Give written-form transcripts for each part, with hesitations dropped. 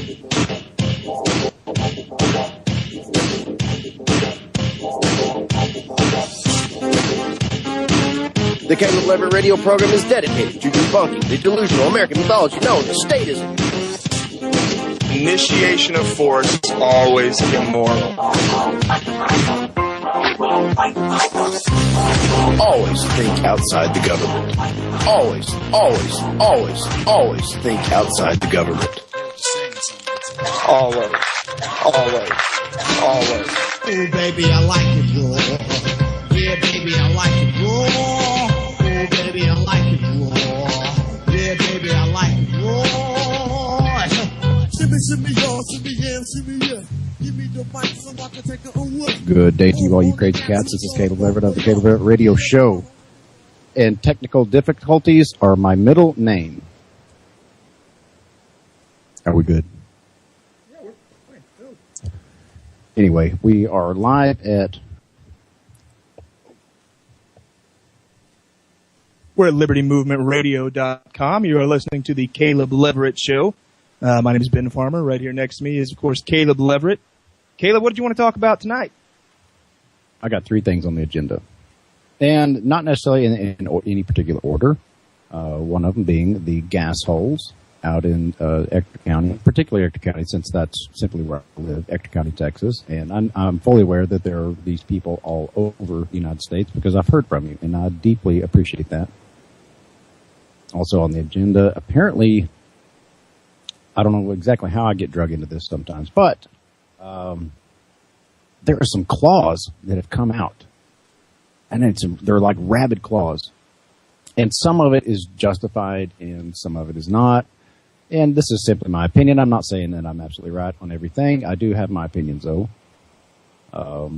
The Caleb Leverett radio program is dedicated to debunking the delusional American mythology known as statism. Initiation of force is always immoral. Always think outside the government. Always, always, always, always think outside the government. Always, always, always. Oh, baby, I like it raw. Yeah, baby, I like it raw. Oh, baby, I like it raw. Yeah, baby, I like it raw. Shimmy, shimmy, y'all, shimmy, yeah, shimmy, yeah. Give me the mic so I can take a look. Good day to you, all you crazy cats. This is Caleb Leverett of the Caleb Leverett Radio Show. And technical difficulties are my middle name. Are we good? Yeah, we're fine. Anyway, we are live at... We're at LibertyMovementRadio.com. You are listening to the Caleb Leverett Show. My name is Ben Farmer. Right here next to me is, of course, Caleb Leverett. Caleb, what did you want to talk about tonight? I got three things on the agenda. And not necessarily in any particular order. One of them being the gas holes out in Ector County, particularly Ector County, since that's simply where I live, Ector County, Texas. And I'm fully aware that there are these people all over the United States because I've heard from you, and I deeply appreciate that. Also on the agenda, apparently, I don't know exactly how I get drug into this sometimes, but there are some claws that have come out. And they're like rabid claws. And some of it is justified and some of it is not. And this is simply my opinion. I'm not saying that I'm absolutely right on everything. I do have my opinions, though. What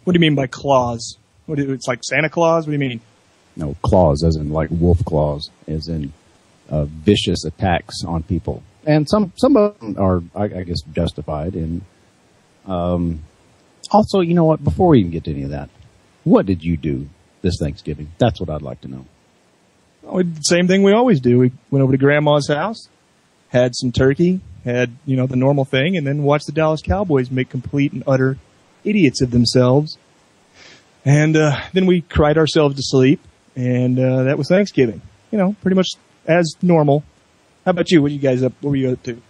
do you mean by claws? It's like Santa Claus? What do you mean? No, claws, as in like wolf claws, as in vicious attacks on people. And some of them are, I guess, justified. And also, you know what? Before we even get to any of that, what did you do this Thanksgiving? That's what I'd like to know. Oh, same thing we always do. We went over to Grandma's house, had some turkey, had, the normal thing, and then watched the Dallas Cowboys make complete and utter idiots of themselves. And then we cried ourselves to sleep, and that was Thanksgiving. Pretty much as normal. How about you? What were you up to?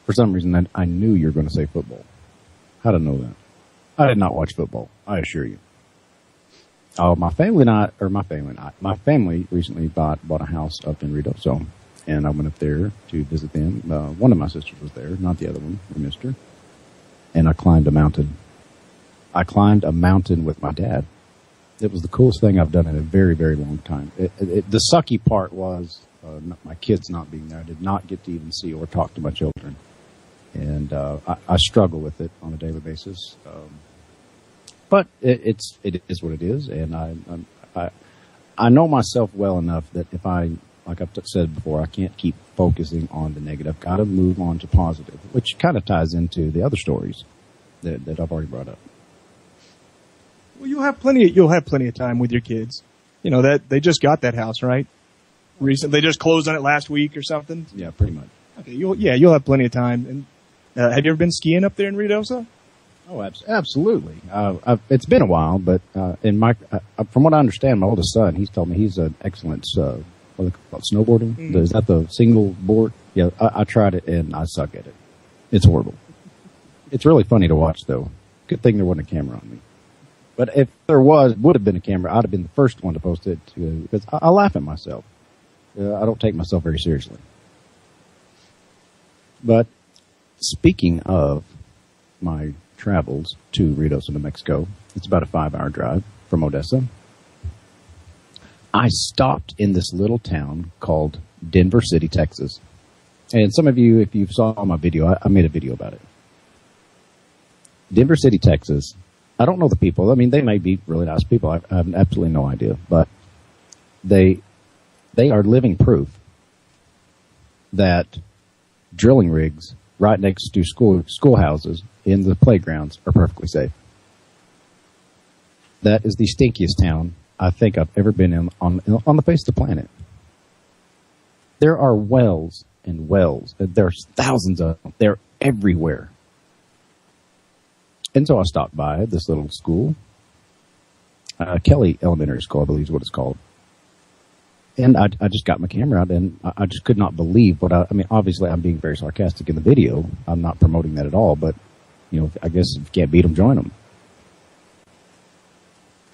For some reason, I knew you were going to say football. How did I know that? I did not watch football, I assure you. Oh, my family recently bought a house up in Ruidoso, and I went up there to visit them. One of my sisters was there, not the other one. We missed her. And I climbed a mountain. I climbed a mountain with my dad. It was the coolest thing I've done in a very, very long time. The sucky part was my kids not being there. I did not get to even see or talk to my children. And I struggle with it on a daily basis. But it is what it is, and I know myself well enough that if like I've said before, I can't keep focusing on the negative. Got to move on to positive, which kind of ties into the other stories that I've already brought up. Well, you'll have plenty of time with your kids. That they just got that house, right? Recently, they just closed on it last week or something. Yeah, pretty much. Okay, you'll have plenty of time. And have you ever been skiing up there in Ruidoso? Oh, absolutely. It's been a while, but from what I understand, my oldest son, he's told me he's an excellent snowboarding. Mm-hmm. Is that the single board? Yeah, I tried it and I suck at it. It's horrible. It's really funny to watch, though. Good thing there wasn't a camera on me. But if there would have been a camera, I'd have been the first one to post it because I laugh at myself. I don't take myself very seriously. But speaking of my travels to Ruidoso, New Mexico, it's about a 5-hour drive from Odessa. I stopped in this little town called Denver City, Texas. And some of you, if you saw my video, I made a video about it. Denver City, Texas. I don't know the people. I mean, they may be really nice people. I have absolutely no idea. But they are living proof that drilling rigs right next to schoolhouses in the playgrounds are perfectly safe. That is the stinkiest town I think I've ever been in on the face of the planet. There are wells and wells. There's thousands of them. They're everywhere. And so I stopped by this little school, Kelly Elementary School, I believe is what it's called. And I just got my camera out, and I just could not believe what I mean, obviously I'm being very sarcastic in the video. I'm not promoting that at all, but, you know, I guess if you can't beat them, join them.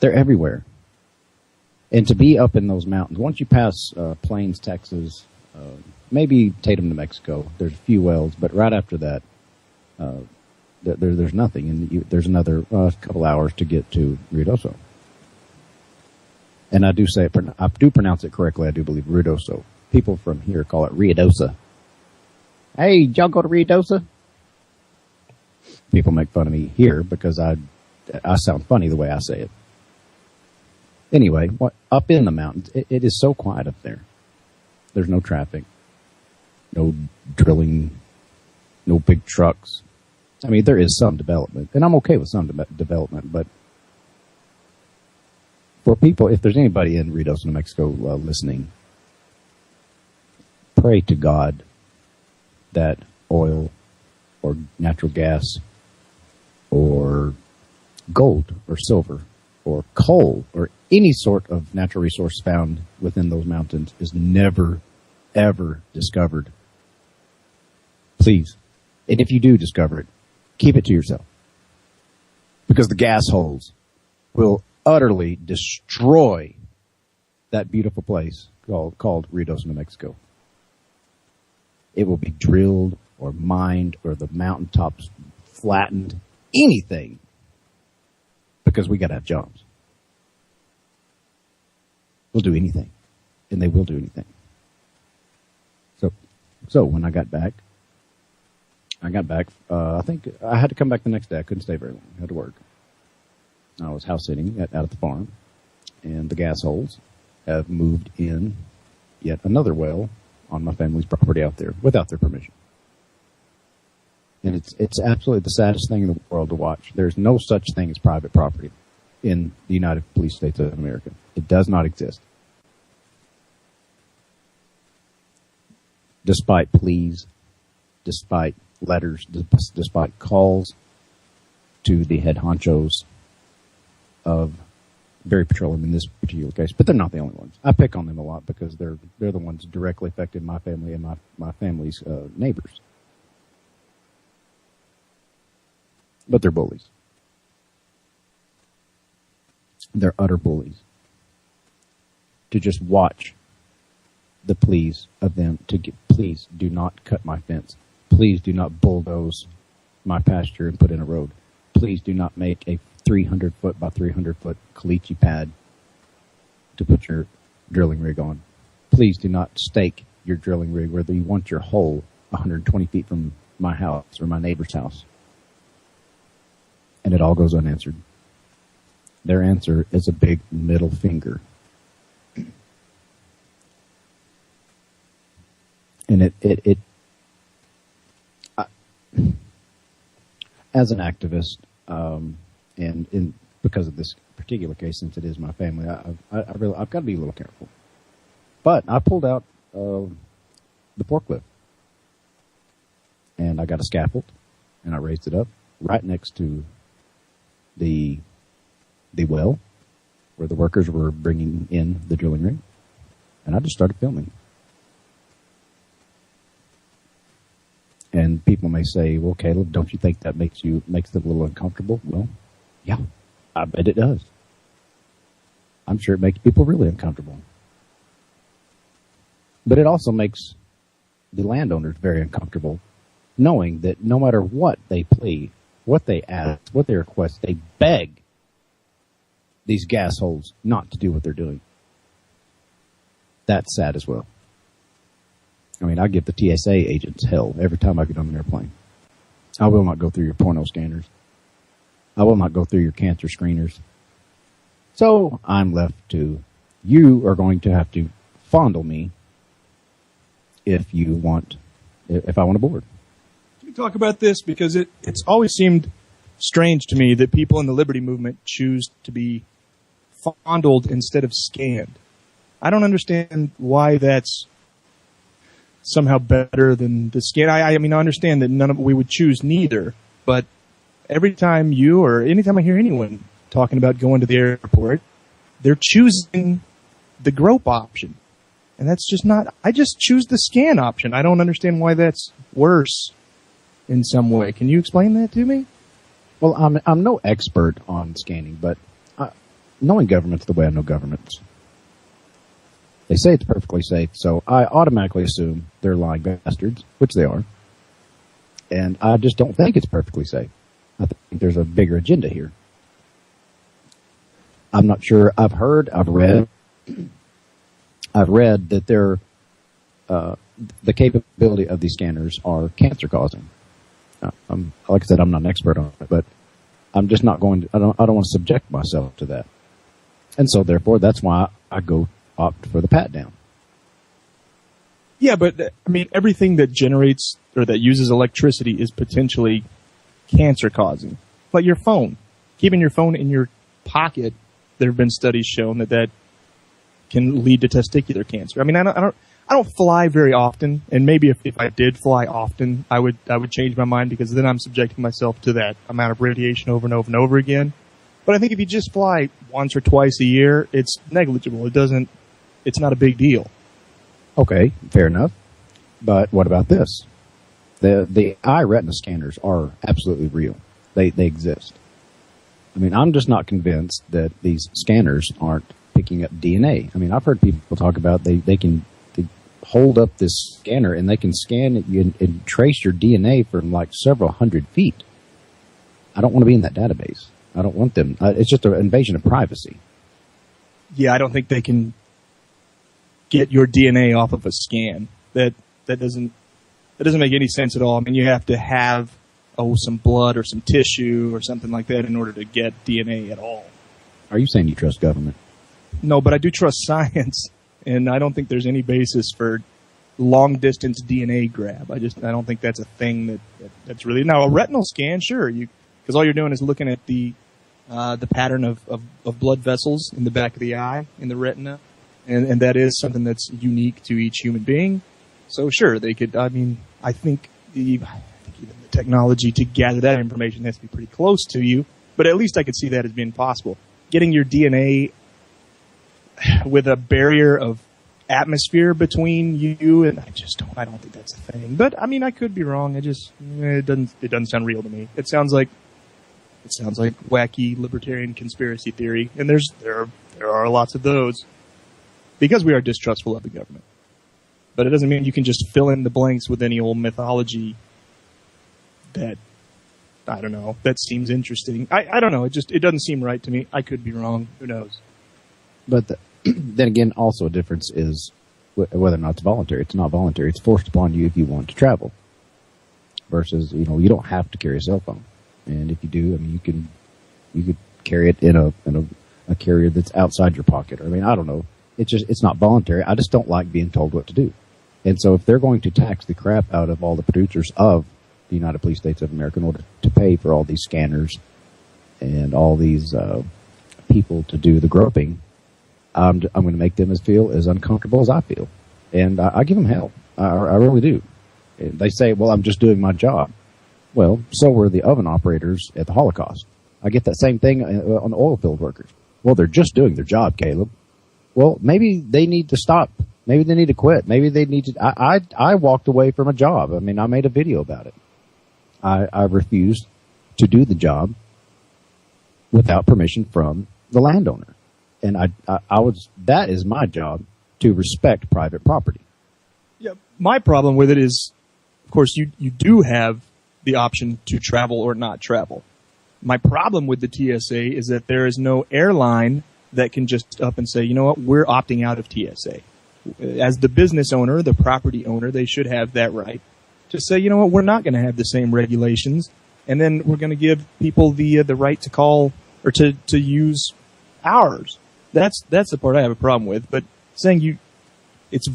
They're everywhere. And to be up in those mountains, once you pass Plains, Texas, maybe Tatum, New Mexico, there's a few wells, but right after that, there's nothing. And there's another couple hours to get to Ruidoso. And I do pronounce it correctly. I do believe Ruidoso. People from here call it Ruidosa. Hey, did y'all go to Ruidosa? People make fun of me here because I sound funny the way I say it. Anyway, up in the mountains, it is so quiet up there. There's no traffic, no drilling, no big trucks. I mean, there is some development, and I'm okay with some development, but for people, if there's anybody in Ruidoso, New Mexico listening, pray to God that oil or natural gas or gold or silver or coal or any sort of natural resource found within those mountains is never, ever discovered. Please. And if you do discover it, keep it to yourself. Because the gas holes will utterly destroy that beautiful place called Ruidoso, New Mexico. It will be drilled or mined or the mountaintops flattened, anything, because we got to have jobs. We'll do anything, and they will do anything. So when I got back, I think I had to come back the next day. I couldn't stay very long. I had to work. I was house sitting out at the farm, and the gas holes have moved in yet another well on my family's property out there without their permission. And it's absolutely the saddest thing in the world to watch. There's no such thing as private property in the United Police States of America. It does not exist. Despite pleas, despite letters, despite calls to the head honchos of Berry Petroleum in this particular case, but they're not the only ones. I pick on them a lot because they're the ones directly affected my family and my family's neighbors. But they're bullies. They're utter bullies. To just watch the pleas of them to get, please do not cut my fence. Please do not bulldoze my pasture and put in a road. Please do not make a 300 foot by 300 foot caliche pad to put your drilling rig on. Please do not stake your drilling rig whether you want your hole 120 feet from my house or my neighbor's house. And it all goes unanswered. Their answer is a big middle finger. And as an activist, and because of this particular case, since it is my family, I've got to be a little careful. But I pulled out the forklift, and I got a scaffold, and I raised it up right next to the well where the workers were bringing in the drilling rig, and I just started filming. And people may say, well, Caleb, don't you think that makes them a little uncomfortable? Well, yeah, I bet it does. I'm sure it makes people really uncomfortable. But it also makes the landowners very uncomfortable, knowing that no matter what they plead, what they ask, what they request, they beg these gas holes not to do what they're doing. That's sad as well. I mean, I give the TSA agents hell every time I get on an airplane. I will not go through your porno scanners. I will not go through your cancer screeners. So I'm left to, you are going to have to fondle me if I want to board. Can we talk about this? Because it's always seemed strange to me that people in the liberty movement choose to be fondled instead of scanned. I don't understand why that's somehow better than the scan. I mean, I understand that we would choose neither, but every time you or anytime I hear anyone talking about going to the airport, they're choosing the grope option. And that's just not, I just choose the scan option. I don't understand why that's worse in some way. Can you explain that to me? Well, I'm no expert on scanning, but knowing government's the way I know governments. They say it's perfectly safe, so I automatically assume they're lying bastards, which they are. And I just don't think it's perfectly safe. I think there's a bigger agenda here. I'm not sure. I've read that the capability of these scanners are cancer causing. Like I said, I'm not an expert on it, but I'm just not going to, I don't want to subject myself to that. And so therefore, that's why I opt for the pat down. Yeah, but I mean, everything that generates or that uses electricity is potentially cancer causing. Like your phone, keeping your phone in your pocket, there have been studies shown that can lead to testicular cancer. I mean, I don't fly very often, and maybe if I did fly often, I would change my mind, because then I'm subjecting myself to that amount of radiation over and over and over again. But I think if you just fly once or twice a year, it's negligible. It's not a big deal. Okay, fair enough. But what about this? The eye retina scanners are absolutely real. They exist. I mean, I'm just not convinced that these scanners aren't picking up DNA. I mean, I've heard people talk about they can hold up this scanner and they can scan it and trace your DNA from like several hundred feet. I don't want to be in that database. I don't want them. It's just an invasion of privacy. Yeah, I don't think they can get your DNA off of a scan. That doesn't make any sense at all. I mean, you have to have some blood or some tissue or something like that in order to get DNA at all. Are you saying you trust government? No, but I do trust science, and I don't think there's any basis for long distance DNA grab. I don't think that's a thing that's really. Now, a retinal scan, sure, because all you're doing is looking at the pattern of blood vessels in the back of the eye, in the retina, and that is something that's unique to each human being. So sure, they could. I mean, I think even the technology to gather that information has to be pretty close to you, but at least I could see that as being possible. Getting your DNA with a barrier of atmosphere between you, and I don't think that's a thing. But I mean, I could be wrong. It doesn't sound real to me. It sounds like wacky libertarian conspiracy theory, and there are lots of those, because we are distrustful of the government. But it doesn't mean you can just fill in the blanks with any old mythology that, I don't know, that seems interesting. I don't know. It doesn't seem right to me. I could be wrong. Who knows? But then again, also a difference is whether or not it's voluntary. It's not voluntary. It's forced upon you if you want to travel. Versus, you don't have to carry a cell phone. And if you do, I mean, you could carry it in a carrier that's outside your pocket. I mean, I don't know. It's not voluntary. I just don't like being told what to do. And so if they're going to tax the crap out of all the producers of the United Police States of America in order to pay for all these scanners and all these people to do the groping, I'm going to make them feel as uncomfortable as I feel. And I give them hell. I really do. They say, well, I'm just doing my job. Well, so were the oven operators at the Holocaust. I get that same thing on the oil field workers. Well, they're just doing their job, Caleb. Well, maybe they need to stop. Maybe they need to quit. Maybe they need to. I walked away from a job. I mean, I made a video about it. I refused to do the job without permission from the landowner. And that is my job, to respect private property. Yeah. My problem with it is, of course, you do have the option to travel or not travel. My problem with the TSA is that there is no airline that can just up and say, you know what, we're opting out of TSA. As the business owner, the property owner, they should have that right to say, you know what, we're not going to have the same regulations, and then we're going to give people the right to call or to use ours. That's the part I have a problem with. But saying it's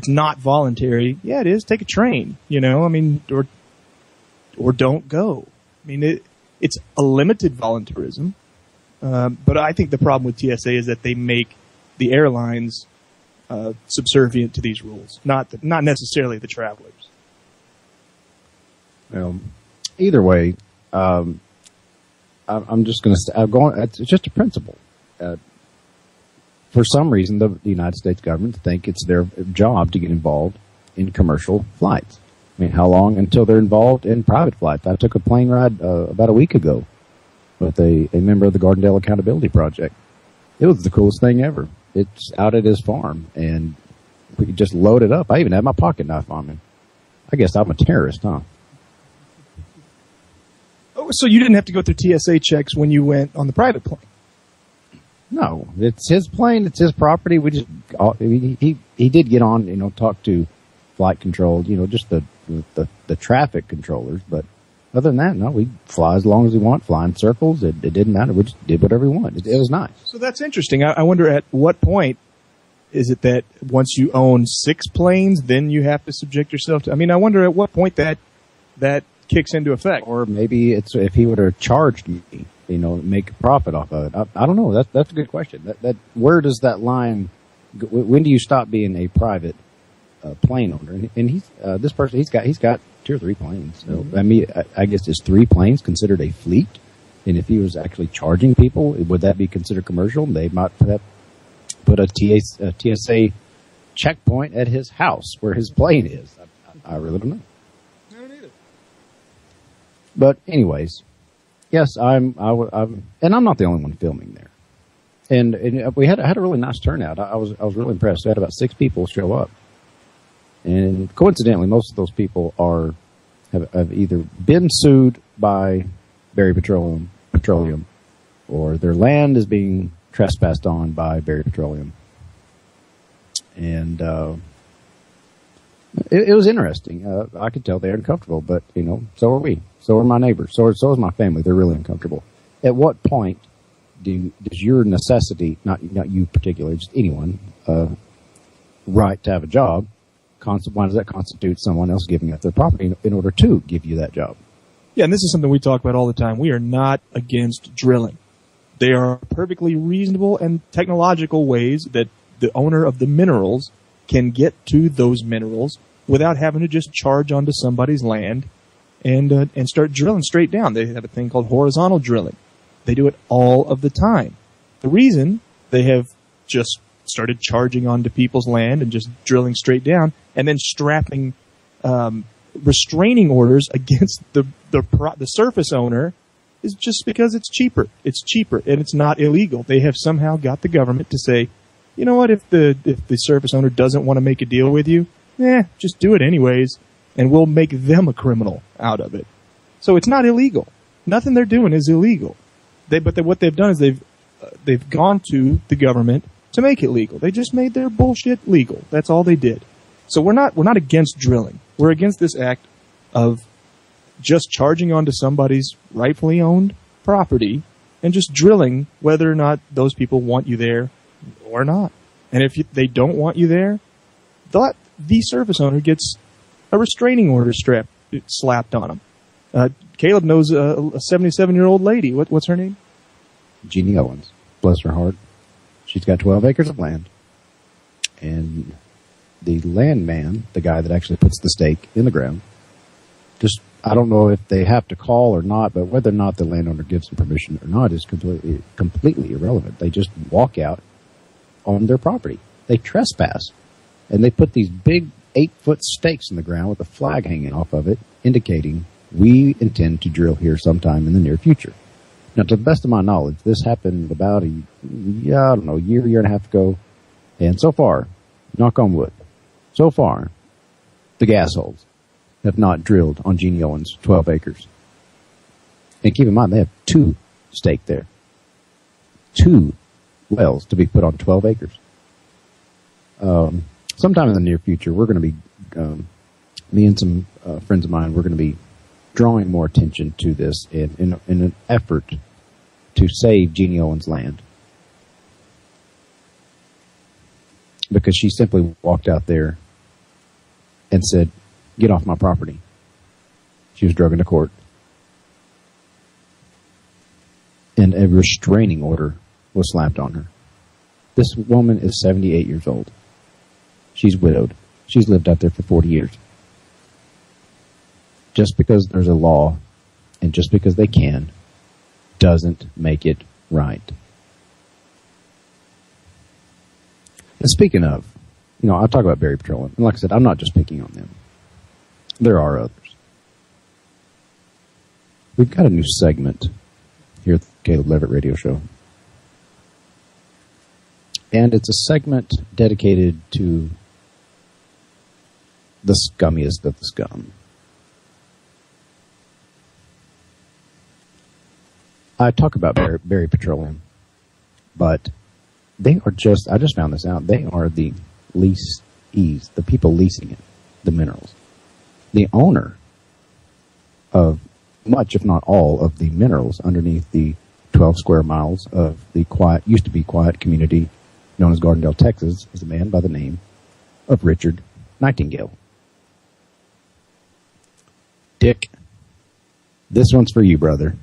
not voluntary. Yeah, it is. Take a train. I mean, or don't go. I mean, it's a limited voluntarism. But I think the problem with TSA is that they make the airlines subservient to these rules, not necessarily the travelers. Well, either way, I'm just going to. It's just a principle. For some reason, the United States government think it's their job to get involved in commercial flights. I mean, how long until they're involved in private flights? I took a plane ride about a week ago with a member of the Gardendale Accountability Project. It was the coolest thing ever. It's out at his farm, and we just loaded up. I even had my pocket knife on me. I guess I'm a terrorist, huh? Oh, so you didn't have to go through TSA checks when you went on the private plane? No, it's his plane. It's his property. We just he did get on, talk to flight control, just the traffic controllers. But other than that, no, we fly as long as we want, fly in circles. It didn't matter. We just did whatever we wanted. It was nice. So that's interesting. I wonder at what point is it that once you own 6 planes, then you have to subject yourself to? I mean, I wonder at what point that kicks into effect. Or maybe it's if he would have charged me, make a profit off of it. I don't know. That's a good question. That where does that line? When do you stop being a private plane owner? And he's this person. He's got 2 or 3 planes. So I mean, I guess is 3 planes considered a fleet? And if he was actually charging people, would that be considered commercial? They might put a TSA checkpoint at his house where his plane is. I really don't know. I don't either. But anyways, yes, and I'm not the only one filming there. And we had a really nice turnout. I was really impressed. We had about 6 people show up. And coincidentally, most of those people have either been sued by Berry Petroleum, or their land is being trespassed on by Berry Petroleum. And it was interesting. I could tell they're uncomfortable, but so are we. So are my neighbors. So is my family. They're really uncomfortable. At what point does your necessity, not you particularly, just anyone, right to have a job? Why does that constitute someone else giving up their property in order to give you that job? Yeah, and this is something we talk about all the time. We are not against drilling. There are perfectly reasonable and technological ways that the owner of the minerals can get to those minerals without having to just charge onto somebody's land and start drilling straight down. They have a thing called horizontal drilling. They do it all of the time. The reason they have just started charging onto people's land and just drilling straight down and then strapping restraining orders against the surface owner is just because it's cheaper. It's cheaper and it's not illegal. They have somehow got the government to say, you know what, if the surface owner doesn't want to make a deal with you, just do it anyways, and we'll make them a criminal out of it. So it's not illegal. Nothing they're doing is illegal. What they've done is they've gone to the government to make it legal. They just made their bullshit legal. That's all they did. So we're not against drilling. We're against this act of just charging onto somebody's rightfully owned property and just drilling whether or not those people want you there or not. And if they don't want you there, the surface owner gets a restraining order slapped on them. Caleb knows a 77-year-old lady. What's her name? Jeannie Owens. Bless her heart. She's got 12 acres of land. And the landman, the guy that actually puts the stake in the ground, I don't know if they have to call or not, but whether or not the landowner gives them permission or not is completely irrelevant. They just walk out on their property. They trespass. And they put these big 8-foot stakes in the ground with a flag hanging off of it, indicating we intend to drill here sometime in the near future. Now, to the best of my knowledge, this happened about a year and a half ago. And so far, knock on wood, so far, the gas holes have not drilled on Jeannie Owens' 12 acres. And keep in mind, they have 2 staked there. 2 wells to be put on 12 acres. Sometime in the near future, we're going to be, me and some friends of mine, we're going to be drawing more attention to this in an effort to save Jeannie Owens' land. Because she simply walked out there and said, "Get off my property." She was dragged into court. And a restraining order was slapped on her. This woman is 78 years old. She's widowed. She's lived out there for 40 years. Just because there's a law and just because they can doesn't make it right. And speaking of, I'll talk about Berry Petroleum. And like I said, I'm not just picking on them. There are others. We've got a new segment here at the Caleb Leverett Radio Show. And it's a segment dedicated to the scummiest of the scum. I talk about Berry Petroleum, but they are I just found this out, they are the leasees, the people leasing it, the minerals. The owner of much, if not all, of the minerals underneath the 12 square miles of the used to be quiet community known as Gardendale, Texas, is a man by the name of Richard Nightingale. Dick, this one's for you, brother.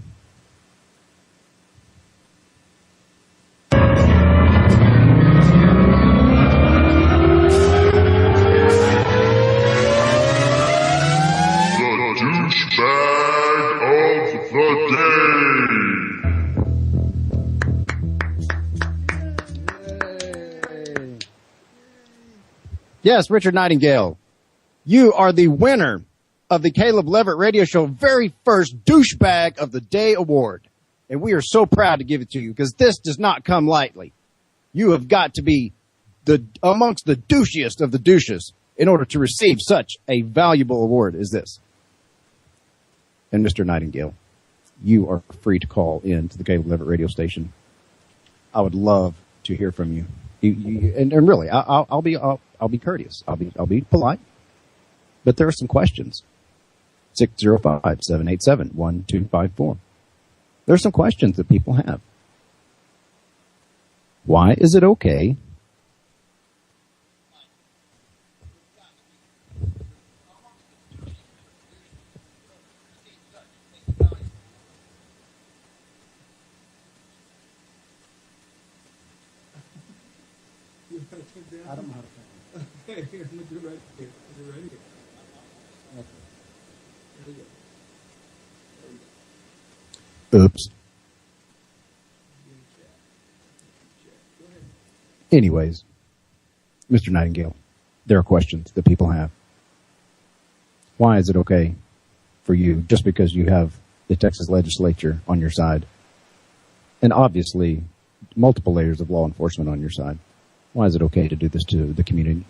Yes, Richard Nightingale, you are the winner of the Caleb Leverett Radio Show very first Douchebag of the Day award. And we are so proud to give it to you because this does not come lightly. You have got to be amongst the douchiest of the douches in order to receive such a valuable award as this. And Mr. Nightingale, you are free to call in to the Caleb Leverett radio station. I would love to hear from you. And really, I'll be courteous. I'll be polite. But there are some questions. 605-787-1254. There are some questions that people have. Why is it okay? I don't know how to Okay, here, I'm going to do it right here. Do it right here. Okay. There we go. Oops. Anyways, Mr. Nightingale, there are questions that people have. Why is it okay for you, just because you have the Texas legislature on your side, and obviously multiple layers of law enforcement on your side, why is it okay to do this to the community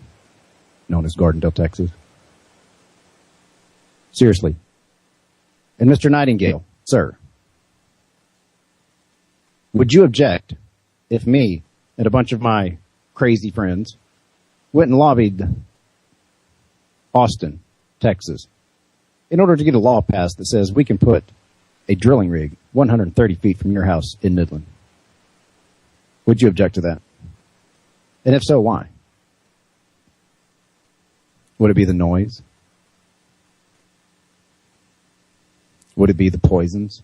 known as Gardendale, Texas? Seriously. And Mr. Nightingale, sir, would you object if me and a bunch of my crazy friends went and lobbied Austin, Texas, in order to get a law passed that says we can put a drilling rig 130 feet from your house in Midland? Would you object to that? And if so, why? Would it be the noise? Would it be the poisons?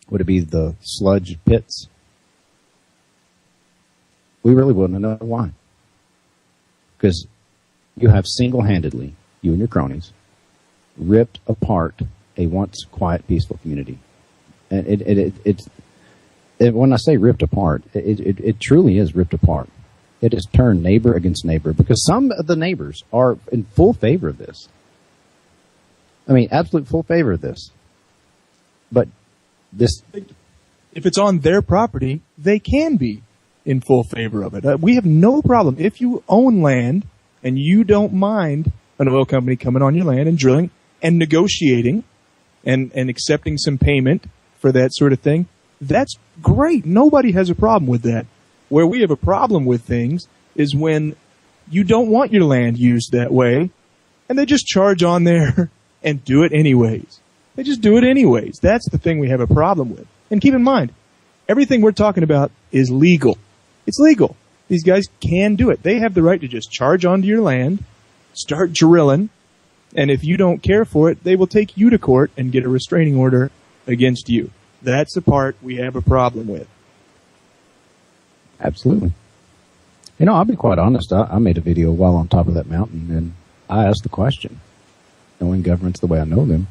Would it be the sludge pits? We really wouldn't know why. Because you have single-handedly, you and your cronies, ripped apart a once quiet, peaceful community. And when I say ripped apart, it truly is ripped apart. It has turned neighbor against neighbor because some of the neighbors are in full favor of this. I mean, absolute full favor of this. But this... If it's on their property, they can be in full favor of it. We have no problem. If you own land and you don't mind an oil company coming on your land and drilling and negotiating and accepting some payment for that sort of thing, that's great. Nobody has a problem with that. Where we have a problem with things is when you don't want your land used that way and they just charge on there and do it anyways. They just do it anyways. That's the thing we have a problem with. And keep in mind, everything we're talking about is legal. It's legal. These guys can do it. They have the right to just charge onto your land, start drilling, and if you don't care for it, they will take you to court and get a restraining order against you. That's the part we have a problem with. Absolutely. You know, I'll be quite honest. I made a video while on top of that mountain, and I asked the question, knowing governments the way I know them,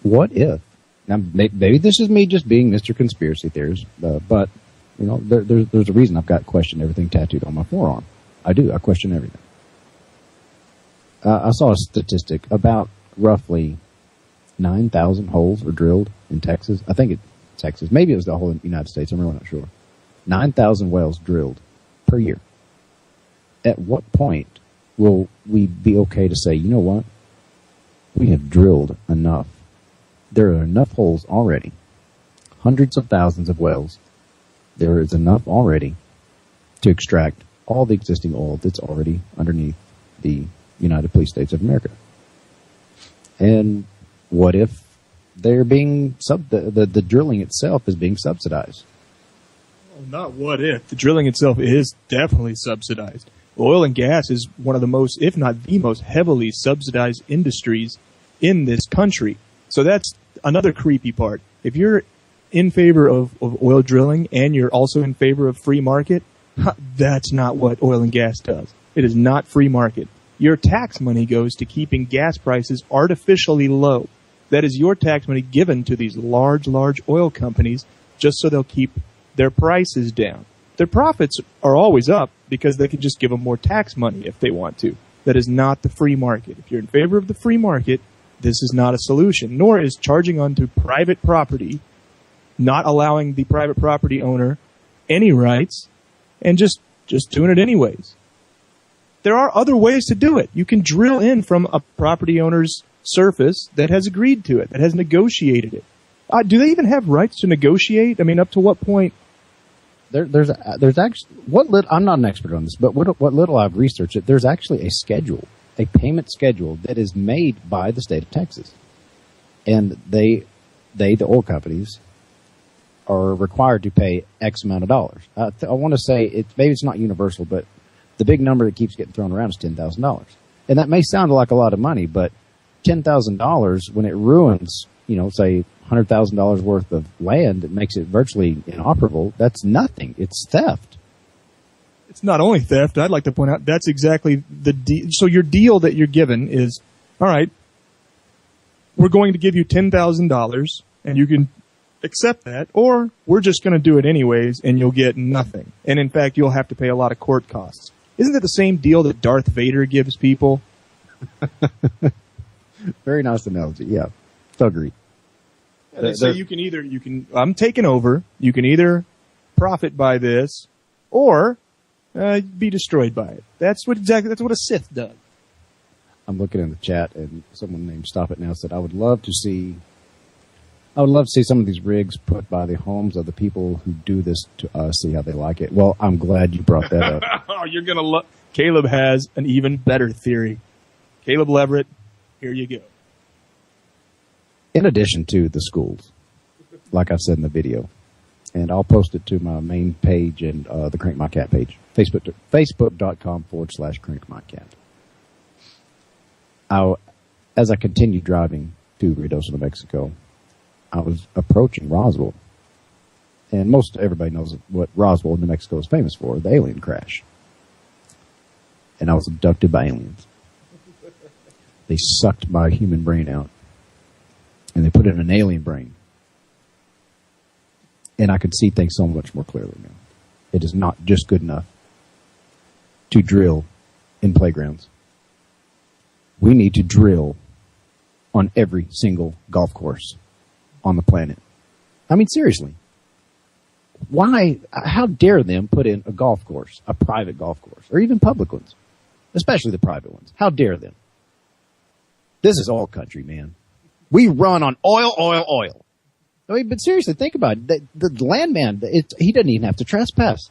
what if, now maybe this is me just being Mr. Conspiracy Theorist, but, you know, there's a reason I've got question everything tattooed on my forearm. I do. I question everything. I saw a statistic about roughly 9,000 holes were drilled in Texas. I think it's Texas. Maybe it was the whole United States. I'm really not sure. 9,000 wells drilled per year. At what point will we be okay to say, you know what? We have drilled enough. There are enough holes already. Hundreds of thousands of wells. There is enough already to extract all the existing oil that's already underneath the United Police States of America. And what if they're being the drilling itself is being subsidized? Well, not what if. The drilling itself is definitely subsidized. Oil and gas is one of the most, if not the most heavily subsidized industries in this country. So that's another creepy part. If you're in favor of oil drilling and you're also in favor of free market, that's not what oil and gas does. It is not free market. Your tax money goes to keeping gas prices artificially low. That is your tax money given to these large oil companies just so they'll keep their prices down. Their profits are always up because they can just give them more tax money if they want to. That is not the free market. If you're in favor of the free market, this is not a solution, nor is charging onto private property, not allowing the private property owner any rights, and just doing it anyways. There are other ways to do it. You can drill in from a property owner's surface that has agreed to it, that has negotiated it. Do they even have rights to negotiate? I mean, up to what point? There's actually I'm not an expert on this, but what little I've researched it, there's actually a schedule, a payment schedule that is made by the state of Texas, and the oil companies are required to pay X amount of dollars. I want to say maybe it's not universal, but the big number that keeps getting thrown around is $10,000, and that may sound like a lot of money, but $10,000 when it ruins, say $100,000 worth of land, it makes it virtually inoperable. That's nothing. It's theft. It's not only theft. I'd like to point out that's exactly the deal. So your deal that you're given is, all right, we're going to give you $10,000 and you can accept that, or we're just going to do it anyways and you'll get nothing. And in fact, you'll have to pay a lot of court costs. Isn't that the same deal that Darth Vader gives people? Very nice analogy. Yeah. Agreed. Yeah, they say I'm taking over. You can either profit by this or be destroyed by it. That's what a Sith does. I'm looking in the chat and someone named Stop It Now said, I would love to see some of these rigs put by the homes of the people who do this to us, see how they like it. Well, I'm glad you brought that up. Oh, you're going to love. Caleb has an even better theory. Caleb Leverett, here you go. In addition to the schools, like I said in the video, and I'll post it to my main page and the Crank My Cat page, facebook.com/Crank My Cat. As I continued driving to Reynosa, New Mexico, I was approaching Roswell. And most everybody knows what Roswell, New Mexico is famous for, the alien crash. And I was abducted by aliens. They sucked my human brain out. And they put in an alien brain. And I could see things so much more clearly now. It is not just good enough to drill in playgrounds. We need to drill on every single golf course on the planet. I mean, seriously. Why? How dare them put in a golf course, a private golf course, or even public ones, especially the private ones? How dare them? This is oil country, man. We run on oil. I mean, but seriously, think about it. The landman, he doesn't even have to trespass.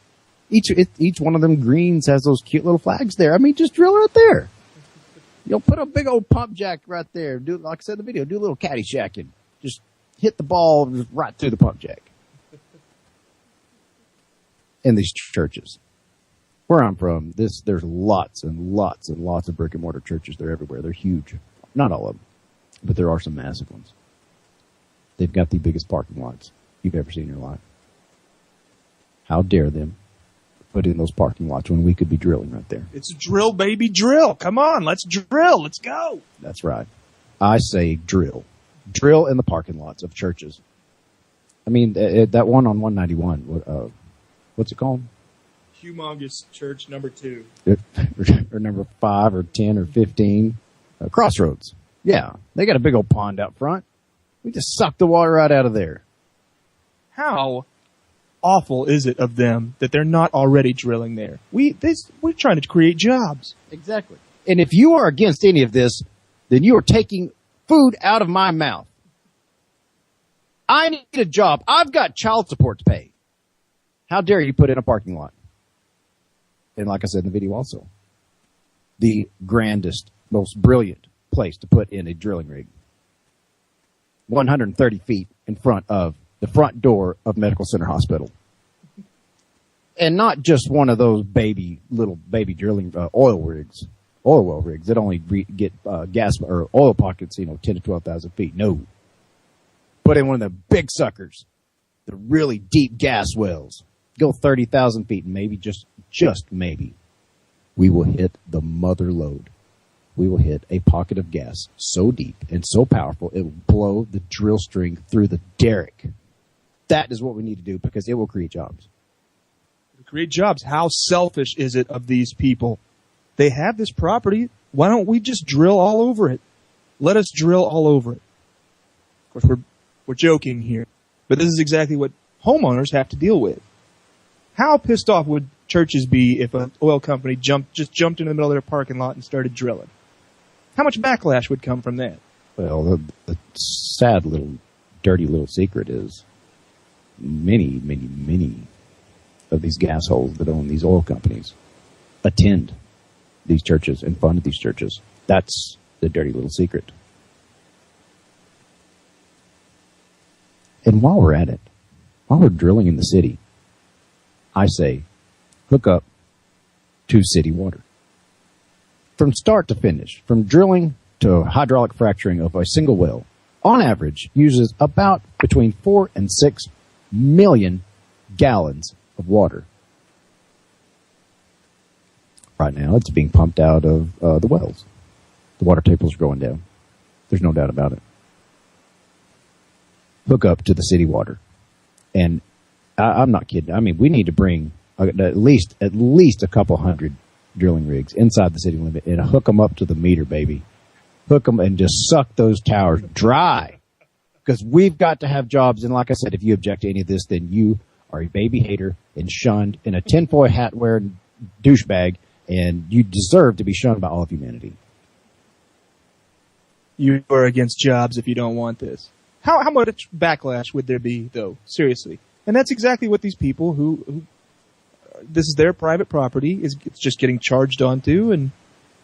Each one of them greens has those cute little flags there. I mean, just drill right there. Put a big old pump jack right there. Do, like I said in the video, do a little caddyshack. Just hit the ball right through the pump jack. In these churches. Where I'm from, there's lots and lots and lots of brick and mortar churches. They're everywhere. They're huge. Not all of them. But there are some massive ones. They've got the biggest parking lots you've ever seen in your life. How dare them put in those parking lots when we could be drilling right there? It's a drill, baby, drill. Come on, let's drill. Let's go. That's right. I say drill. Drill in the parking lots of churches. I mean, that one on 191, what's it called? Humongous church number 2. Or number 5 or 10 or 15. Crossroads. Yeah, they got a big old pond out front. We just suck the water right out of there. How awful is it of them that they're not already drilling there? We're trying to create jobs. Exactly. And if you are against any of this, then you are taking food out of my mouth. I need a job. I've got child support to pay. How dare you put in a parking lot? And like I said in the video also, the grandest, most brilliant place to put in a drilling rig. 130 feet in front of the front door of Medical Center Hospital. And not just one of those little baby drilling oil well rigs that only get gas or oil pockets, 10 to 12,000 feet. No. Put in one of the big suckers, the really deep gas wells. Go 30,000 feet and maybe, just maybe, we will hit the mother lode. We will hit a pocket of gas so deep and so powerful it will blow the drill string through the derrick. That is what we need to do because it will create jobs. Create jobs. How selfish is it of these people? They have this property. Why don't we just drill all over it? Let us drill all over it. Of course, we're joking here, but this is exactly what homeowners have to deal with. How pissed off would churches be if an oil company jumped into the middle of their parking lot and started drilling? How much backlash would come from that? Well, the sad dirty little secret is many, many, many of these gas holes that own these oil companies attend these churches and fund these churches. That's the dirty little secret. And while we're at it, while we're drilling in the city, I say, hook up to city water. From start to finish, from drilling to hydraulic fracturing of a single well, on average, uses about between 4 and 6 million gallons of water. Right now, it's being pumped out of the wells. The water tables are going down. There's no doubt about it. Hook up to the city water. And I'm not kidding. I mean, we need to bring at least a couple hundred drilling rigs inside the city limit and hook them up to the meter, baby. Hook them and just suck those towers dry. Because we've got to have jobs. And like I said, if you object to any of this, then you are a baby hater and shunned and a tinfoil hat wearing douchebag, and you deserve to be shunned by all of humanity. You are against jobs if you don't want this. How much backlash would there be, though? Seriously. And that's exactly what these people who this is their private property, it's just getting charged onto, and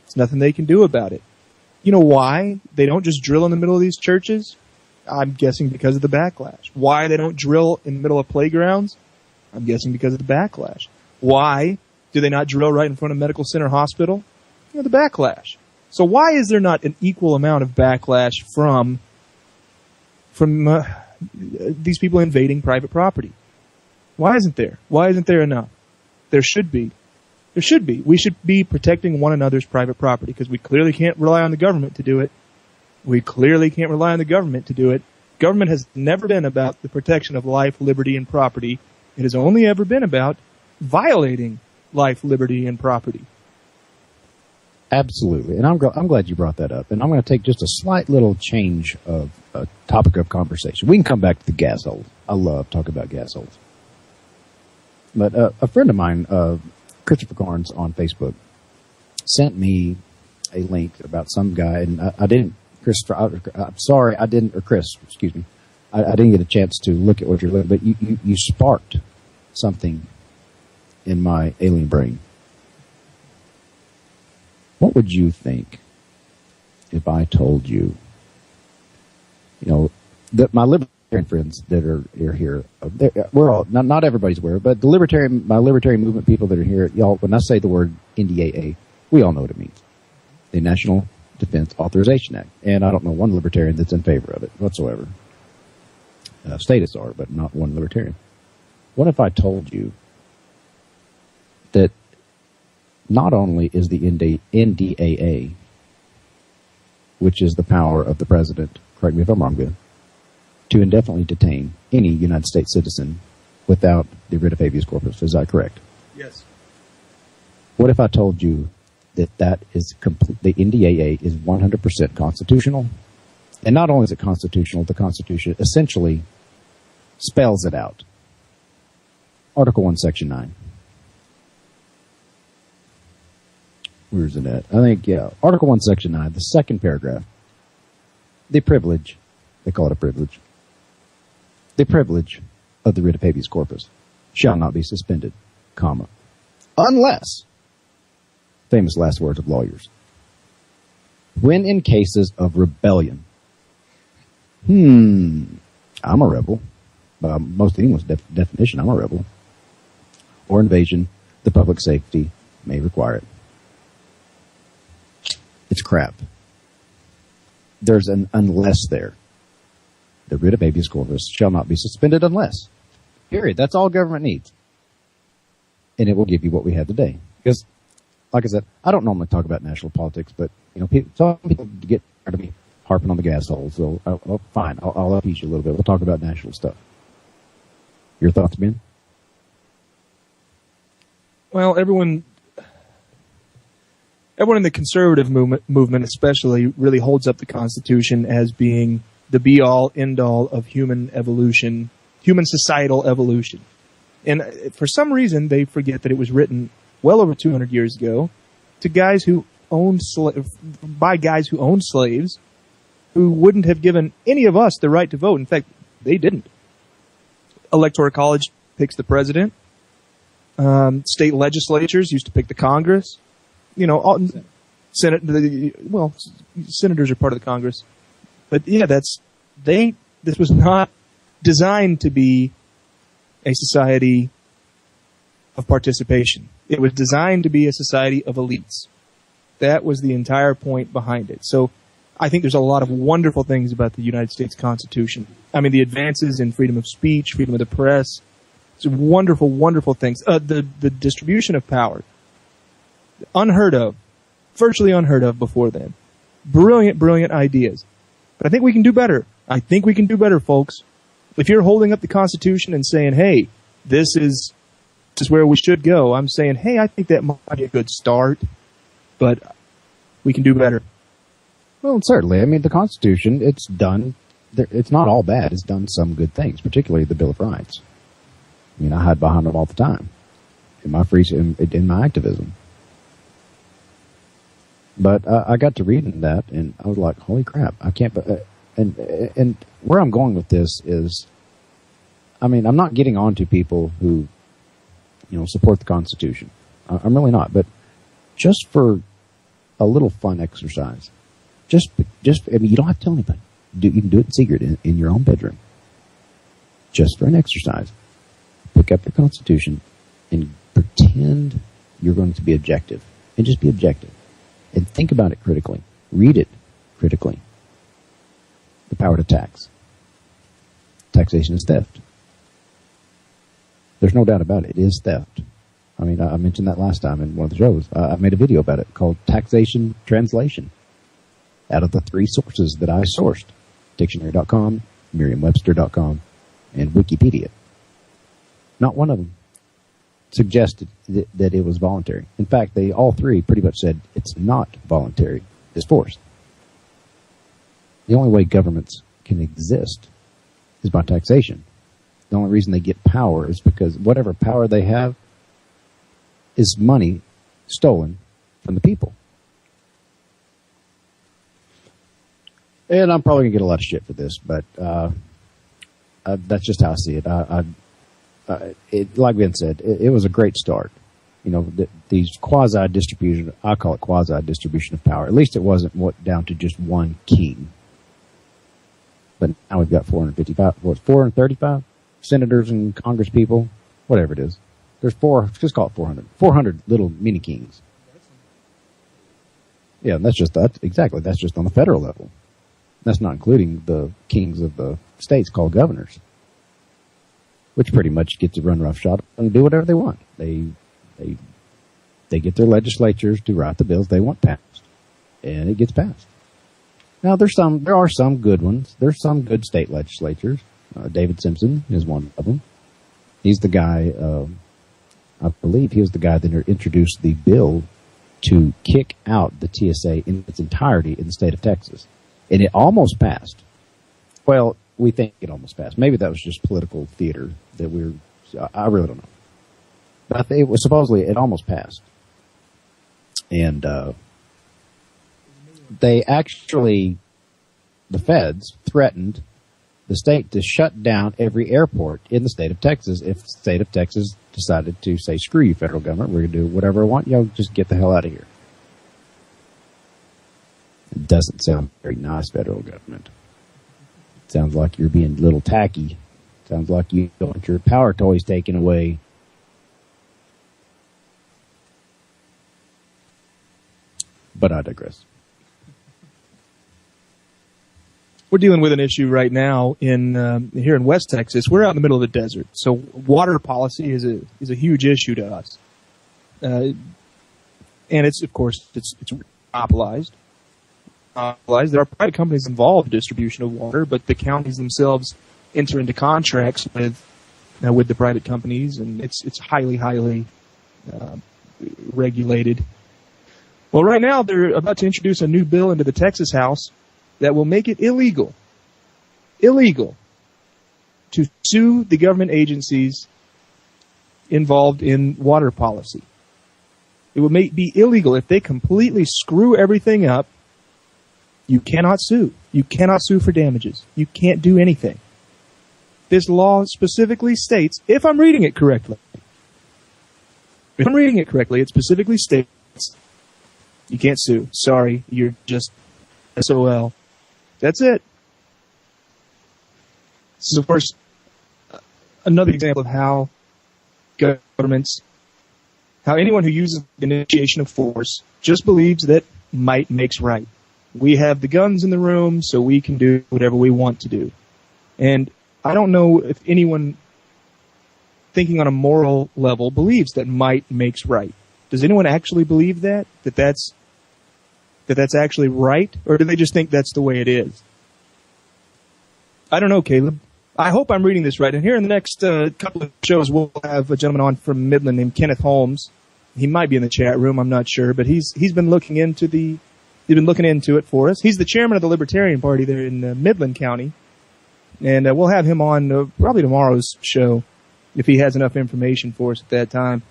there's nothing they can do about it. You know why they don't just drill in the middle of these churches? I'm guessing because of the backlash. Why they don't drill in the middle of playgrounds? I'm guessing because of the backlash. Why do they not drill right in front of Medical Center Hospital? The backlash. So why is there not an equal amount of backlash from these people invading private property? Why isn't there? Why isn't there enough? There should be. There should be. We should be protecting one another's private property because we clearly can't rely on the government to do it. We clearly can't rely on the government to do it. Government has never been about the protection of life, liberty, and property. It has only ever been about violating life, liberty, and property. Absolutely. And I'm glad you brought that up. And I'm going to take just a slight little change of a topic of conversation. We can come back to the gas holes. I love talking about gas holes. But a friend of mine, Christopher Carnes on Facebook, sent me a link about some guy, and I didn't, Christopher, I'm sorry, I didn't, or Chris, excuse me, I didn't get a chance to look at what you're looking, but you sparked something in my alien brain. What would you think if I told you, that my libertarian friends that are here, we're all, not everybody's aware, but my libertarian movement people that are here, y'all, when I say the word NDAA, we all know what it means. The National Defense Authorization Act. And I don't know one libertarian that's in favor of it whatsoever. Statists are, but not one libertarian. What if I told you that not only is the NDAA, which is the power of the president, correct me if I'm wrong, Bill, to indefinitely detain any United States citizen without the writ of habeas corpus. Is that correct? Yes. What if I told you that is the NDAA is 100% constitutional? And not only is it constitutional, the Constitution essentially spells it out. Article 1, Section 9. Where's it at? I think, yeah. Article 1, Section 9, the second paragraph. The privilege, they call it a privilege. The privilege of the writ of habeas corpus shall not be suspended, comma, unless, famous last words of lawyers, when in cases of rebellion. I'm a rebel. By most English definition, I'm a rebel. Or invasion, the public safety may require it. It's crap. There's an unless there. The writ of habeas corpus shall not be suspended unless. Period. That's all government needs. And it will give you what we have today. Because, like I said, I don't normally talk about national politics, but, you know, some people get tired of me harping on the gas hole, so fine. I'll appease you a little bit. We'll talk about national stuff. Your thoughts, Ben? Well, everyone in the conservative movement especially really holds up the Constitution as being the be-all, end-all of human evolution, human societal evolution. And for some reason, they forget that it was written well over 200 years ago to guys who owned by guys who owned slaves, who wouldn't have given any of us the right to vote. In fact, they didn't. Electoral college picks the president. State legislatures used to pick the Congress. You know, senators are part of the Congress. But yeah, this was not designed to be a society of participation. It was designed to be a society of elites. That was the entire point behind it. So I think there's a lot of wonderful things about the United States Constitution. I mean, the advances in freedom of speech, freedom of the press, some wonderful, wonderful things. The distribution of power, unheard of, virtually unheard of before then. Brilliant, brilliant ideas. But I think we can do better. I think we can do better, folks. If you're holding up the Constitution and saying, hey, this is where we should go, I'm saying, hey, I think that might be a good start, but we can do better. Well, certainly. I mean, the Constitution, it's done, it's not all bad. It's done some good things, particularly the Bill of Rights. I mean, I hide behind them all the time in my activism. But I got to reading that, and I was like, holy crap, I can't, and where I'm going with this is, I mean, I'm not getting on to people who, you know, support the Constitution. I'm really not, but just for a little fun exercise, I mean, you don't have to tell anybody. You can do it in secret in your own bedroom. Just for an exercise. Pick up the Constitution and pretend you're going to be objective. And just be objective. And think about it critically. Read it critically. The power to tax. Taxation is theft. There's no doubt about it. It is theft. I mean, I mentioned that last time in one of the shows. I made a video about it called Taxation Translation. Out of the 3 sources that I sourced. Dictionary.com, Merriam-Webster.com, and Wikipedia. Not one of them suggested that it was voluntary. In fact, they all 3 pretty much said it's not voluntary. It's forced. The only way governments can exist is by taxation. The only reason they get power is because whatever power they have is money stolen from the people. And I'm probably going to get a lot of shit for this, but that's just how I see it. Like Ben said, it was a great start. You know, these quasi-distribution, I call it quasi-distribution of power. At least it wasn't down to just one king. But now we've got 435 senators and Congress people, whatever it is. There's just call it 400. 400 little mini kings. Yeah, that's just on the federal level. That's not including the kings of the states called governors, which pretty much get to run roughshod and do whatever they want. They They get their legislatures to write the bills they want passed, and it gets passed. Now, there are some good ones. There's some good state legislatures. David Simpson is one of them. He's the guy, I believe he was the guy that introduced the bill to kick out the TSA in its entirety in the state of Texas. And it almost passed. Well, we think it almost passed. Maybe that was just political theater that I really don't know. But I think it was supposedly, it almost passed. And, they actually, the feds threatened the state to shut down every airport in the state of Texas if the state of Texas decided to say, screw you, federal government, we're going to do whatever we want, just get the hell out of here. It doesn't sound very nice, federal government. It sounds like you're being a little tacky. It sounds like you want your power toys taken away. But I digress. We're dealing with an issue right now here in West Texas. We're out in the middle of the desert, so water policy is a huge issue to us, and it's monopolized. There are private companies involved in distribution of water, but the counties themselves enter into contracts with the private companies, and it's highly regulated. Well, right now they're about to introduce a new bill into the Texas House that will make it illegal to sue the government agencies involved in water policy. It will be illegal if they completely screw everything up. You cannot sue. You cannot sue for damages. You can't do anything. This law specifically states, if I'm reading it correctly, it specifically states you can't sue. Sorry, you're just SOL. That's it. This is, of course, another example of how governments, how anyone who uses the initiation of force just believes that might makes right. We have the guns in the room, so we can do whatever we want to do. And I don't know if anyone thinking on a moral level believes that might makes right. Does anyone actually believe that's actually right, or do they just think that's the way it is? I don't know, Caleb. I hope I'm reading this right. And here in the next couple of shows, we'll have a gentleman on from Midland named Kenneth Holmes. He might be in the chat room, I'm not sure, but he's been looking into it for us. He's the chairman of the Libertarian Party there in Midland County, and we'll have him on probably tomorrow's show if he has enough information for us at that time.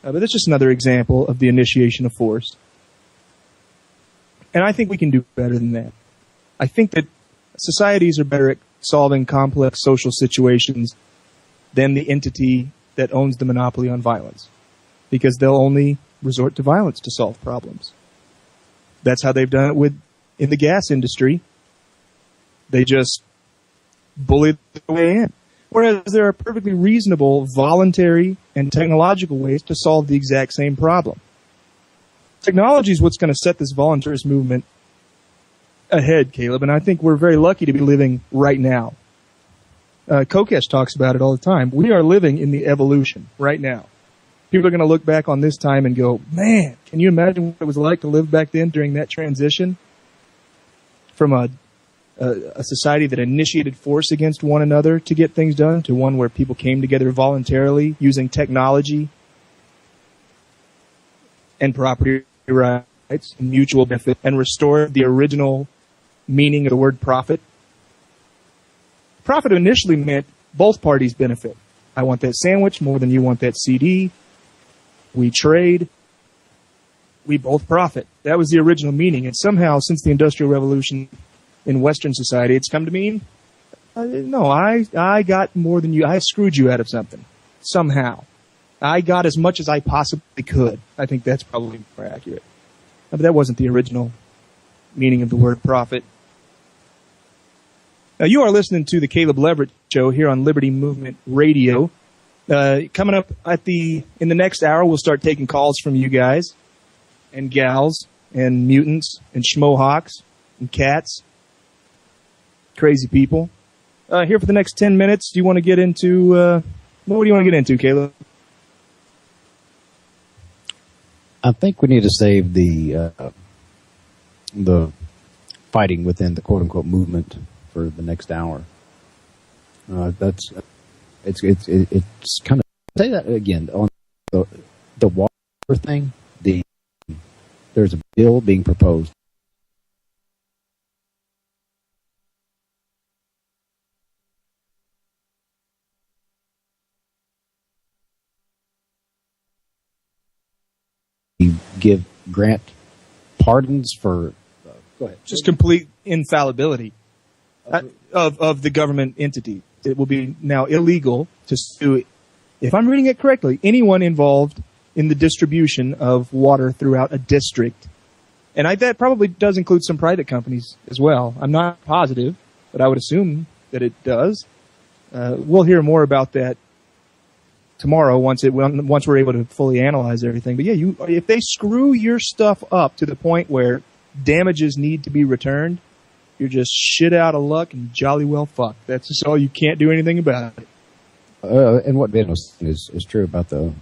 But that's just another example of the initiation of force. And I think we can do better than that. I think that societies are better at solving complex social situations than the entity that owns the monopoly on violence, because they'll only resort to violence to solve problems. That's how they've done it in the gas industry. They just bully their way in. Whereas there are perfectly reasonable, voluntary, and technological ways to solve the exact same problem. Technology is what's going to set this voluntarist movement ahead, Caleb, and I think we're very lucky to be living right now. Kokesh talks about it all the time. We are living in the evolution right now. People are going to look back on this time and go, man, can you imagine what it was like to live back then during that transition from a society that initiated force against one another to get things done to one where people came together voluntarily using technology and property rights and mutual benefit and restored the original meaning of the word profit. Profit initially meant both parties benefit. I want that sandwich more than you want that CD. We trade. We both profit. That was the original meaning. And somehow, since the Industrial Revolution in Western society, it's come to mean, no, I got more than you. I screwed you out of something. Somehow. I got as much as I possibly could. I think that's probably more accurate. But that wasn't the original meaning of the word profit. Now, you are listening to the Caleb Leverett Show here on Liberty Movement Radio. Coming up in the next hour, we'll start taking calls from you guys and gals and mutants and schmohawks and cats. Crazy people. Here for the next 10 minutes, do you want to get into, what do you want to get into, Caleb? I think we need to save the fighting within the quote unquote movement for the next hour. It's kind of, say that again on the water thing. There's a bill being proposed. You grant pardons for go ahead. Just complete infallibility of the government entity. It will be now illegal to sue, if I'm reading it correctly, anyone involved in the distribution of water throughout a district. And that probably does include some private companies as well. I'm not positive, but I would assume that it does. We'll hear more about that tomorrow once we're able to fully analyze everything. But yeah, if they screw your stuff up to the point where damages need to be returned, you're just shit out of luck and jolly well fucked. That's just all. You can't do anything about it. And what Ben was saying is true about the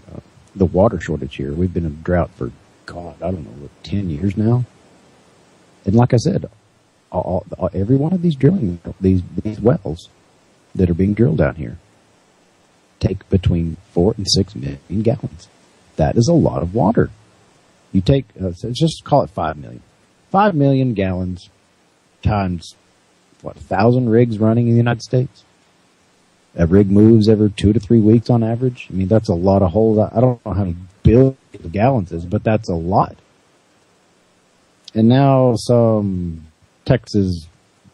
water shortage here. We've been in a drought for, God, I don't know, 10 years now. And like I said, every one of these these wells that are being drilled out here take between 4 and 6 million gallons. That is a lot of water. You take, so just call it 5 million. 5 million gallons times, 1,000 rigs running in the United States? A rig moves every 2 to 3 weeks on average. I mean, that's a lot of holes. I don't know how many billions of gallons is, but that's a lot. And now some Texas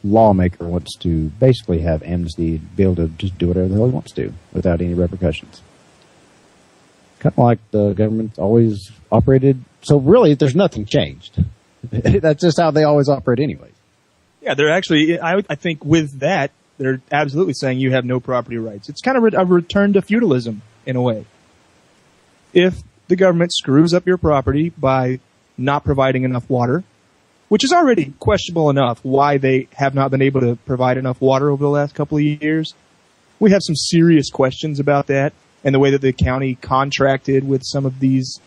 lawmaker wants to basically have amnesty, be able to just do whatever the hell he wants to without any repercussions. Kind of like the government always operated. So really, there's nothing changed. That's just how they always operate anyways. Yeah, they're actually, I think with that, they're absolutely saying you have no property rights. It's kind of a return to feudalism in a way. If the government screws up your property by not providing enough water, which is already questionable enough why they have not been able to provide enough water over the last couple of years, we have some serious questions about that and the way that the county contracted with some of these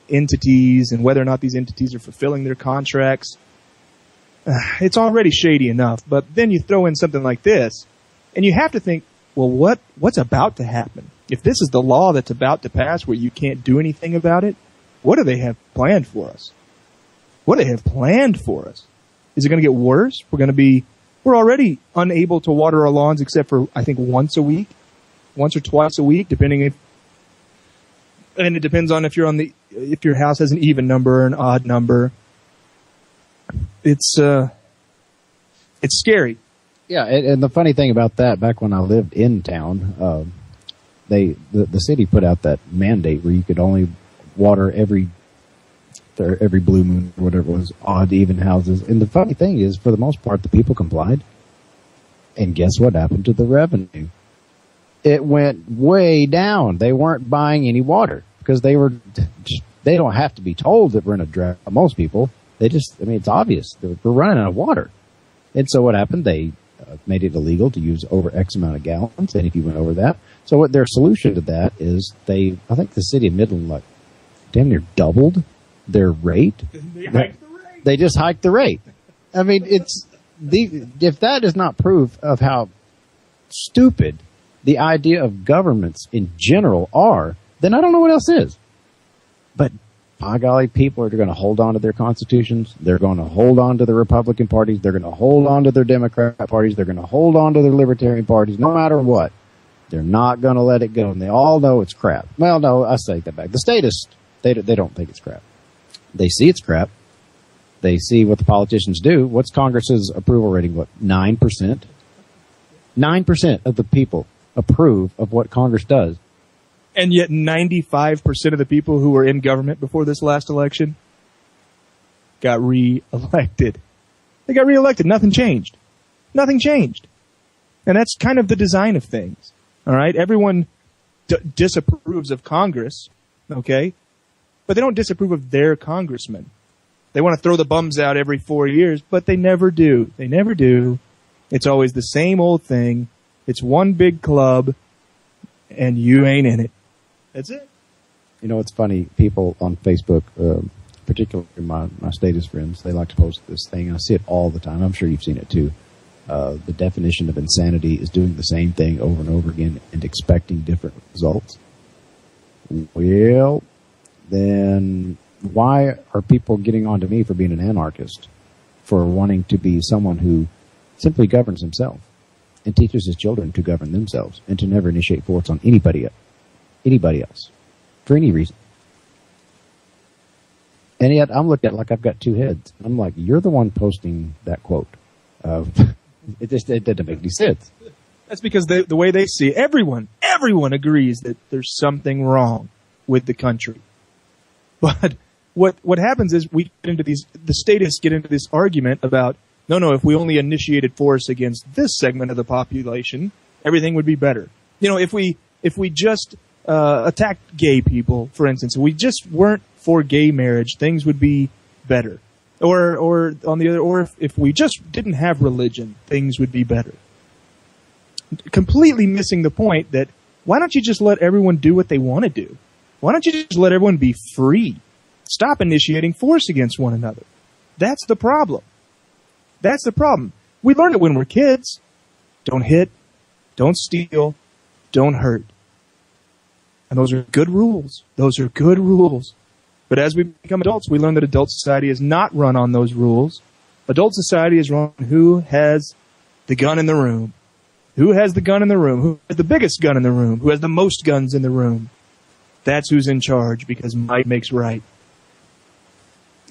entities and whether or not these entities are fulfilling their contracts. It's already shady enough, but then you throw in something like this, and you have to think, well, what's about to happen? If this is the law that's about to pass where you can't do anything about it, what do they have planned for us? What do they have planned for us? Is it going to get worse? We're already unable to water our lawns except for, I think, once or twice a week, and it depends on if your house has an even number or an odd number. It's scary. Yeah, and the funny thing about that, back when I lived in town, the city put out that mandate where you could only water every blue moon or whatever it was, odd, even houses. And the funny thing is, for the most part, the people complied. And guess what happened to the revenue? It went way down. They weren't buying any water because they don't have to be told that we're in a drought. Most people, it's obvious. We're running out of water. And so what happened? They made it illegal to use over X amount of gallons. And if you went over that, so what their solution to that is I think the city of Midland, damn near doubled their rate. They just hiked the rate. I mean, if that is not proof of how stupid the idea of governments in general are, then I don't know what else is. But by golly, people are going to hold on to their constitutions. They're going to hold on to the Republican parties. They're going to hold on to their Democrat parties. They're going to hold on to their Libertarian parties, no matter what. They're not going to let it go. And they all know it's crap. Well, no, I take that back. The statists, they don't think it's crap. They see it's crap. They see what the politicians do. What's Congress's approval rating? 9%? 9% of the people approve of what Congress does. And yet 95% of the people who were in government before this last election got re-elected. They got re-elected. Nothing changed. Nothing changed. And that's kind of the design of things. All right? Everyone disapproves of Congress, okay? But they don't disapprove of their congressman. They want to throw the bums out every 4 years, but they never do. They never do. It's always the same old thing. It's one big club, and you ain't in it. That's it. You know, it's funny. People on Facebook, particularly my status friends, they like to post this thing. I see it all the time. I'm sure you've seen it too. The definition of insanity is doing the same thing over and over again and expecting different results. Well, then why are people getting on to me for being an anarchist, for wanting to be someone who simply governs himself and teaches his children to govern themselves and to never initiate force on anybody else for any reason? And yet I'm looked at like I've got two heads. I'm like, you're the one posting that quote. It doesn't make any sense. That's because the way they see it, everyone agrees that there's something wrong with the country. But what happens is the statists get into this argument about, no, if we only initiated force against this segment of the population, everything would be better. You know, if we just attacked gay people, for instance, if we just weren't for gay marriage, things would be better. Or on the other, or if we just didn't have religion, things would be better. Completely missing the point that why don't you just let everyone do what they want to do? Why don't you just let everyone be free? Stop initiating force against one another. That's the problem. That's the problem. We learned it when we're kids. Don't hit, don't steal, don't hurt. And those are good rules. Those are good rules. But as we become adults, we learn that adult society is not run on those rules. Adult society is run on who has the gun in the room. Who has the gun in the room? Who has the biggest gun in the room? Who has the most guns in the room? That's who's in charge, because might makes right.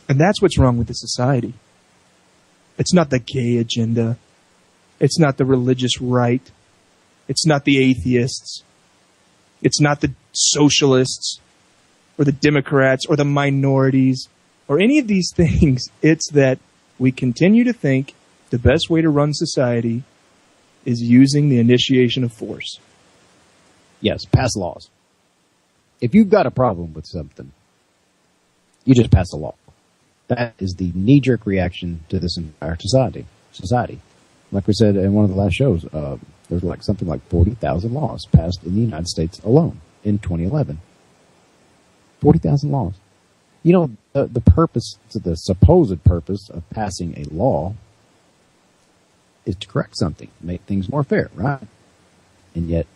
And that's what's wrong with the society. It's not the gay agenda. It's not the religious right. It's not the atheists. It's not the socialists or the Democrats or the minorities or any of these things. It's that we continue to think the best way to run society is using the initiation of force. Yes, pass laws. If you've got a problem with something, you just pass a law. That is the knee-jerk reaction to this entire society. Like we said in one of the last shows, there's something like 40,000 laws passed in the United States alone in 2011. 40,000 laws. You know, the purpose, the supposed purpose of passing a law is to correct something, make things more fair, right? And yet,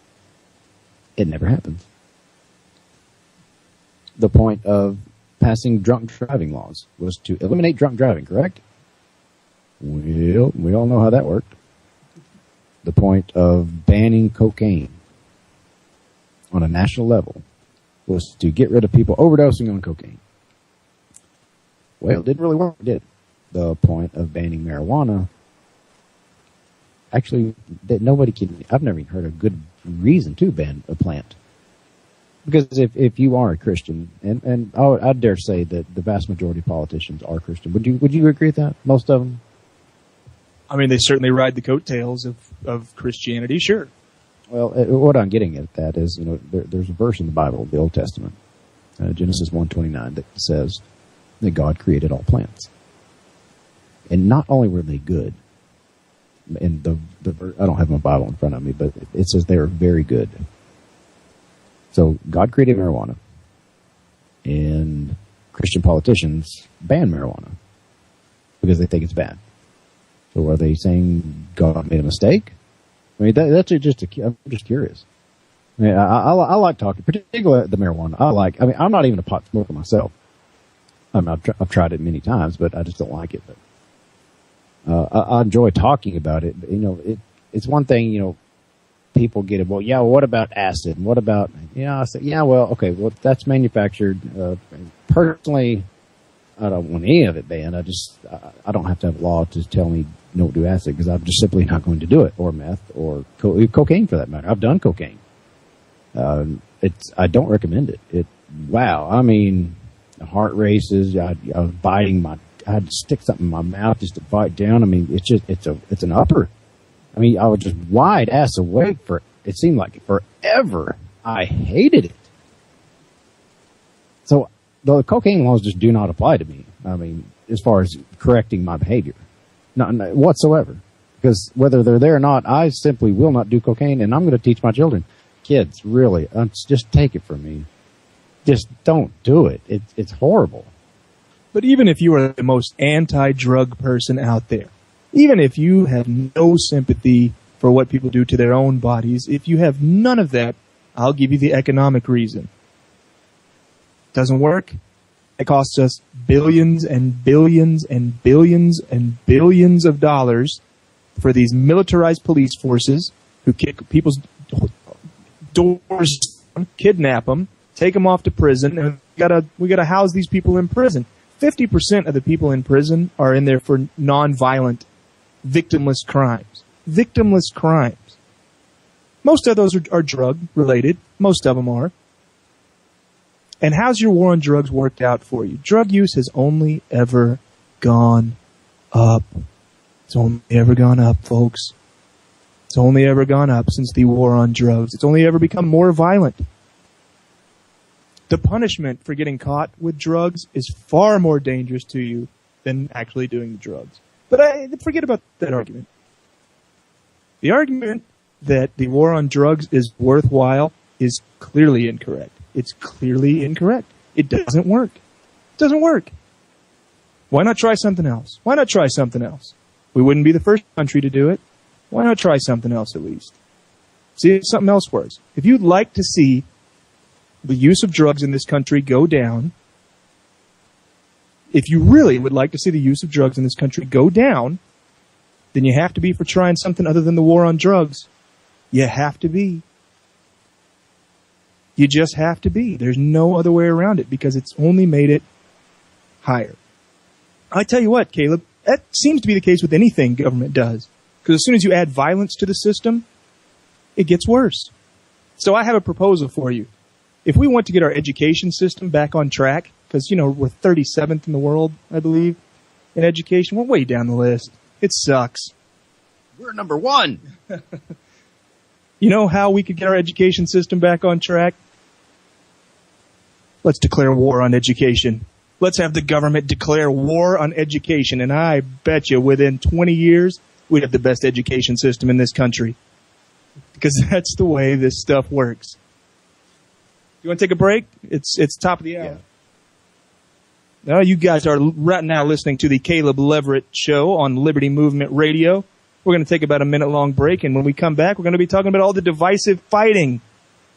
it never happens. The point of passing drunk driving laws was to eliminate drunk driving, correct? Well, we all know how that worked. The point of banning cocaine on a national level was to get rid of people overdosing on cocaine. Well, it didn't really work, did it? The point of banning marijuana, actually, I've never even heard a good reason to ban a plant. Because if you are a Christian, and I'd dare say that the vast majority of politicians are Christian, would you agree with that? Most of them? I mean, they certainly ride the coattails of Christianity, sure. Well, what I'm getting at that is, there's a verse in the Bible, the Old Testament, Genesis 1:29, that says that God created all plants. And not only were they good, and I don't have my Bible in front of me, but it says they are very good. So God created marijuana, and Christian politicians ban marijuana because they think it's bad. So are they saying God made a mistake? I mean, I'm just curious. I mean, I like talking, particularly the marijuana. I'm not even a pot smoker myself. I've tried it many times, but I just don't like it. But I enjoy talking about it. But, it's one thing, people get it. Well, yeah, well, what about acid? And what about, I said, yeah, well, okay, well, that's manufactured. Personally, I don't want any of it banned. I don't have to have a law to tell me don't do acid, because I'm just simply not going to do it, or meth, or cocaine for that matter. I've done cocaine. I don't recommend it. Wow. I mean, the heart races. I was biting I had to stick something in my mouth just to bite down. I mean, it's an upper. I mean, I was just wide ass awake for, it seemed like forever. I hated it. So the cocaine laws just do not apply to me. I mean, as far as correcting my behavior, not whatsoever. Because whether they're there or not, I simply will not do cocaine, and I'm going to teach my children, kids, really, just take it from me. Just don't do it. It's horrible. But even if you are the most anti-drug person out there, even if you have no sympathy for what people do to their own bodies, if you have none of that, I'll give you the economic reason. Doesn't work. It costs us billions and billions and billions and billions of dollars for these militarized police forces who kick people's doors, kidnap them, take them off to prison, and we gotta house these people in prison. 50% of the people in prison are in there for non-violent, victimless crimes. Victimless crimes. Most of those are drug-related. Most of them are. And how's your war on drugs worked out for you? Drug use has only ever gone up. It's only ever gone up, folks. It's only ever gone up since the war on drugs. It's only ever become more violent. The punishment for getting caught with drugs is far more dangerous to you than actually doing the drugs. But forget about that argument. The argument that the war on drugs is worthwhile is clearly incorrect. It's clearly incorrect. It doesn't work. It doesn't work. Why not try something else? Why not try something else? We wouldn't be the first country to do it. Why not try something else at least? See if something else works. If you'd like to see the use of drugs in this country go down, if you really would like to see the use of drugs in this country go down, then you have to be for trying something other than the war on drugs. You have to be. You just have to be. There's no other way around it because it's only made it higher. I tell you what, Caleb, that seems to be the case with anything government does. Because as soon as you add violence to the system, it gets worse. So I have a proposal for you. If we want to get our education system back on track, because, we're 37th in the world, I believe, in education. We're way down the list. It sucks. We're number 1. You know how we could get our education system back on track? Let's declare war on education. Let's have the government declare war on education, and I bet you within 20 years, we'd have the best education system in this country. Because that's the way this stuff works. You want to take a break? It's top of the hour. Yeah. Now, you guys are right now listening to the Caleb Leverett Show on Liberty Movement Radio. We're going to take about a minute-long break, and when we come back, we're going to be talking about all the divisive fighting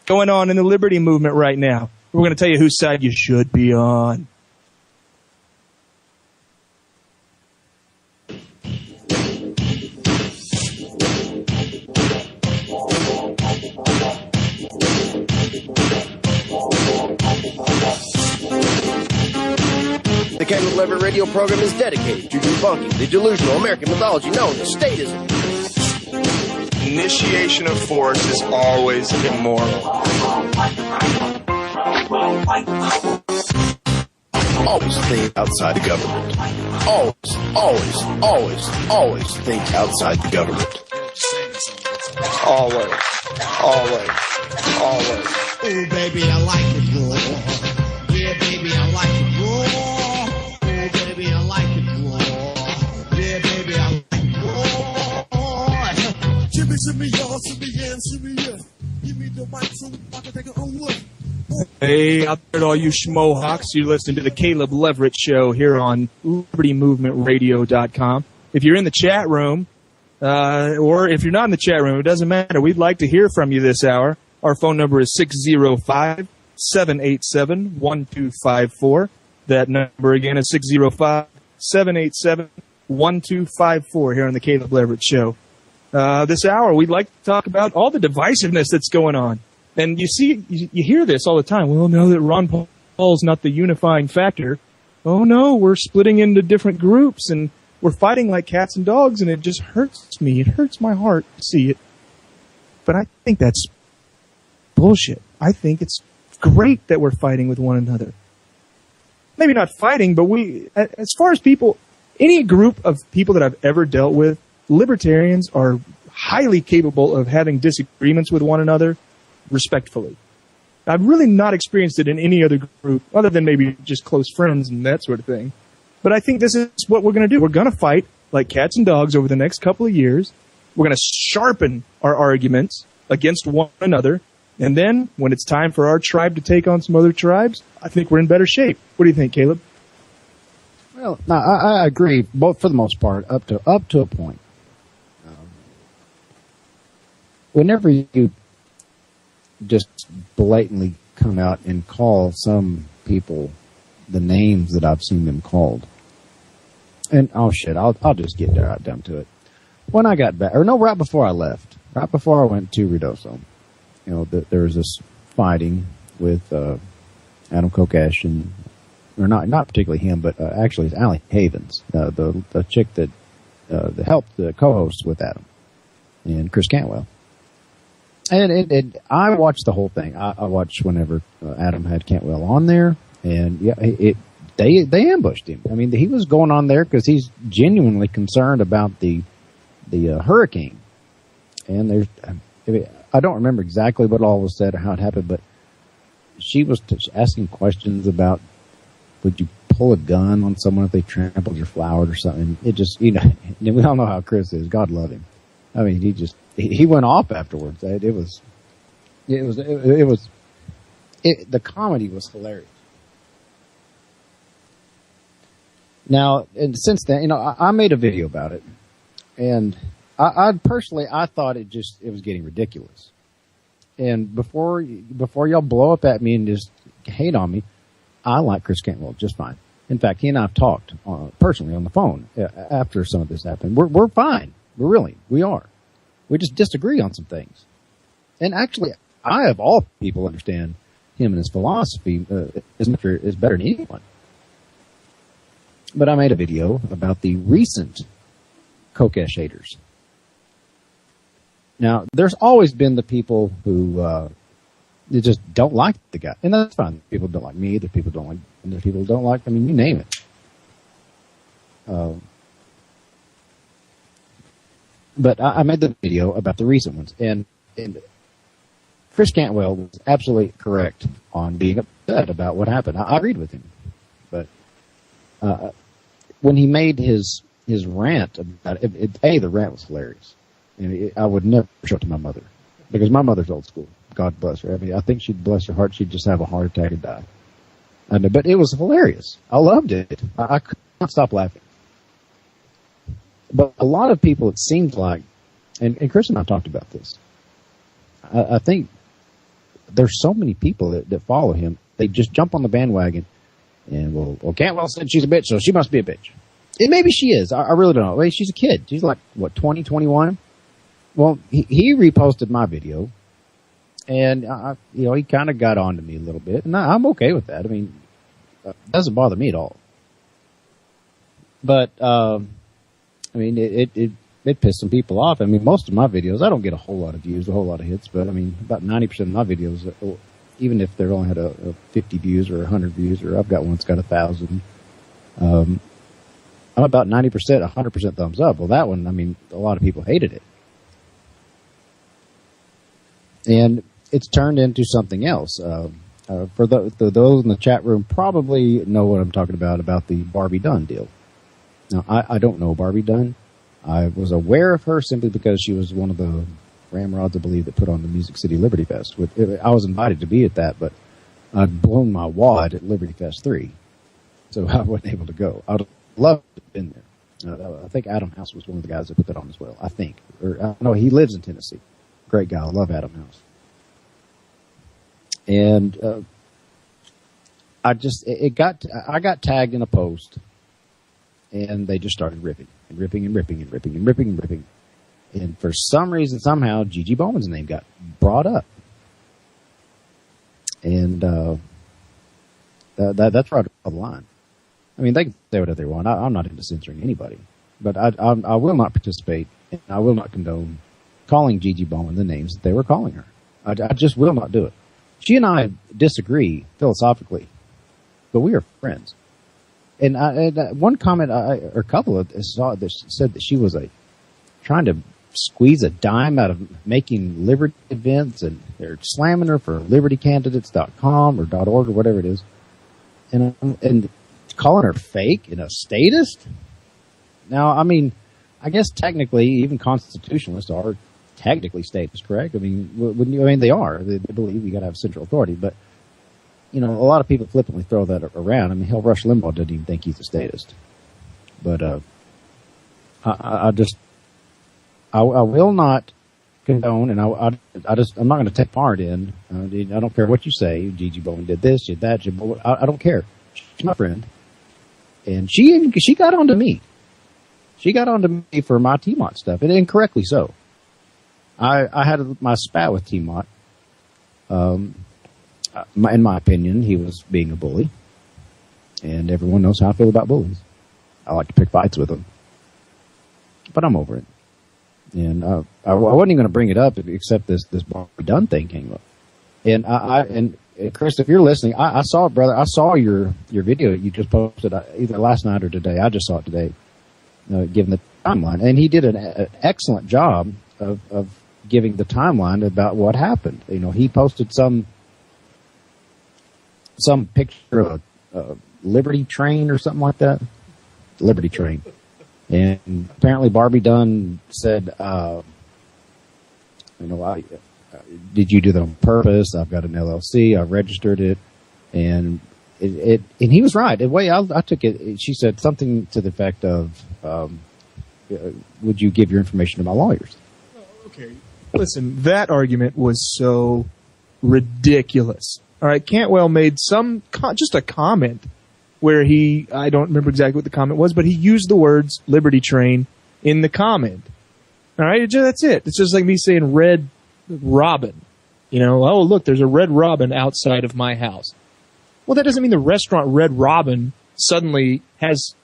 going on in the Liberty Movement right now. We're going to tell you whose side you should be on. The Caleb Leverett radio program is dedicated to debunking the delusional American mythology known as statism. Initiation of force is always immoral. Always think outside the government. Always, always, always, always think outside the government. Always. Always. Always. Ooh, baby, I like it raw. Yeah, baby, I like it raw. Ooh, baby, I like it raw. Yeah, baby, I like it raw. Shimmy, y'all, shimmy, yeah, shimmy, yeah. Give me the mic so I can take it on wood. Hey, out there to all you schmohawks, you're listening to the Caleb Leverett Show here on LibertyMovementRadio.com. If you're in the chat room, or if you're not in the chat room, it doesn't matter. We'd like to hear from you this hour. Our phone number is 605-787-1254. That number again is 605-787-1254 here on the Caleb Leverett Show. This hour, we'd like to talk about all the divisiveness that's going on. And you hear this all the time. Well, no, that Ron Paul's not the unifying factor. Oh, no, we're splitting into different groups, and we're fighting like cats and dogs, and it just hurts me. It hurts my heart to see it. But I think that's bullshit. I think it's great that we're fighting with one another. Maybe not fighting, but as far as people, any group of people that I've ever dealt with, libertarians are highly capable of having disagreements with one another respectfully. I've really not experienced it in any other group other than maybe just close friends and that sort of thing. But I think this is what we're going to do. We're going to fight like cats and dogs over the next couple of years. We're going to sharpen our arguments against one another. And then, when it's time for our tribe to take on some other tribes, I think we're in better shape. What do you think, Caleb? Well, no, I agree, both for the most part, up to a point. Whenever you just blatantly come out and call some people the names that I've seen them called, and oh shit, I'll just get right down to it. When I got back, or no, right before I left, right before I went to Ruidoso, there was this fighting with Adam Kokesh and, or not particularly him, but actually it's Allie Havens, the chick that helped the co-host with Adam, and Chris Cantwell. And I watched the whole thing. I watched whenever Adam had Cantwell on there, and yeah, they ambushed him. I mean, he was going on there because he's genuinely concerned about the hurricane. And I don't remember exactly what all was said or how it happened, but she was asking questions about, would you pull a gun on someone if they trampled your flowers or something? It just, we all know how Chris is. God love him. I mean, he went off afterwards. The comedy was hilarious. Now, and since then, I made a video about it, and I personally thought it was getting ridiculous. And before y'all blow up at me and just hate on me, I like Chris Cantwell just fine. In fact, he and I have talked personally on the phone after some of this happened. We're fine. We are. We just disagree on some things. And actually, I, of all people, understand him and his philosophy is better than anyone. But I made a video about the recent Kokesh haters. Now, there's always been the people who they just don't like the guy. And that's fine. People don't like me. There's people don't like, I mean, you name it. But I made the video about the recent ones, and Chris Cantwell was absolutely correct on being upset about what happened. I agreed with him, but when he made his rant about it, the rant was hilarious, and I would never show it to my mother because my mother's old school. God bless her. I mean, I think she'd bless her heart. She'd just have a heart attack and die. But it was hilarious. I loved it. I could not stop laughing. But a lot of people, it seems like, and Chris and I talked about this, I think there's so many people that follow him, they just jump on the bandwagon and, well, Cantwell said she's a bitch, so she must be a bitch. And maybe she is. I really don't know. Well, she's a kid. She's like, 20, 21? Well, he reposted my video, and, he kind of got on to me a little bit, and I'm okay with that. I mean, it doesn't bother me at all. But, I mean, it pissed some people off. I mean, most of my videos, I don't get a whole lot of views, a whole lot of hits, but I mean, about 90% of my videos, even if they're only had a 50 views or 100 views, or I've got one that's got 1,000, I'm about 90%, 100% thumbs up. Well, that one, I mean, a lot of people hated it. And it's turned into something else. For those in the chat room probably know what I'm talking about the Barbie Dunn deal. Now, I don't know Barbie Dunn. I was aware of her simply because she was one of the ramrods, I believe, that put on the Music City Liberty Fest. I was invited to be at that, but I'd blown my wad at Liberty Fest 3, so I wasn't able to go. I'd love to have been there. I think Adam House was one of the guys that put that on as well, I think. No, he lives in Tennessee. Great guy. I love Adam House. And I got tagged in a post, and they just started ripping. And for some reason, somehow, Gigi Bowman's name got brought up. And that's right on the line. I mean, they can say whatever they want. I'm not into censoring anybody. But I will not participate, and I will not condone calling Gigi Bowman the names that they were calling her. I just will not do it. She and I disagree philosophically, but we are friends. And one comment, or a couple of saw that said that she was trying to squeeze a dime out of making Liberty events, and they're slamming her for libertycandidates.com or .org or whatever it is, and calling her fake and a statist. Now, I mean, I guess technically even constitutionalists are technically statist, correct? I mean, wouldn't you? I mean, they are. They believe you got to have central authority, but you know, a lot of people flippantly throw that around. I mean, hell, Rush Limbaugh doesn't even think he's a statist. But I will not condone, and I'm not going to take part in. I don't care what you say. Gigi Bowman did this, did that. I don't care. She's my friend, and she got onto me. She got onto me for my T-Mott stuff, and incorrectly so. I had my spat with T-Mott. In my opinion, he was being a bully, and everyone knows how I feel about bullies. I like to pick fights with them, but I'm over it. And I wasn't even going to bring it up except this Barbie Dunn thing came up. And Chris, if you're listening, I saw it, brother. I saw your video you just posted either last night or today. I just saw it today, giving the timeline, and he did an excellent job of giving the timeline about what happened. You know, he posted some picture of a Liberty train or something like that. Liberty train. And apparently Barbie Dunn said, did you do that on purpose? I've got an LLC. I registered it. And and he was right. The way I took it, she said something to the effect of, would you give your information to my lawyers? Okay. Listen, that argument was so ridiculous. All right, Cantwell made just a comment where I don't remember exactly what the comment was, but he used the words Liberty Train in the comment. All right, that's it. It's just like me saying Red Robin. You know, oh, look, there's a Red Robin outside of my house. Well, that doesn't mean the restaurant Red Robin suddenly gets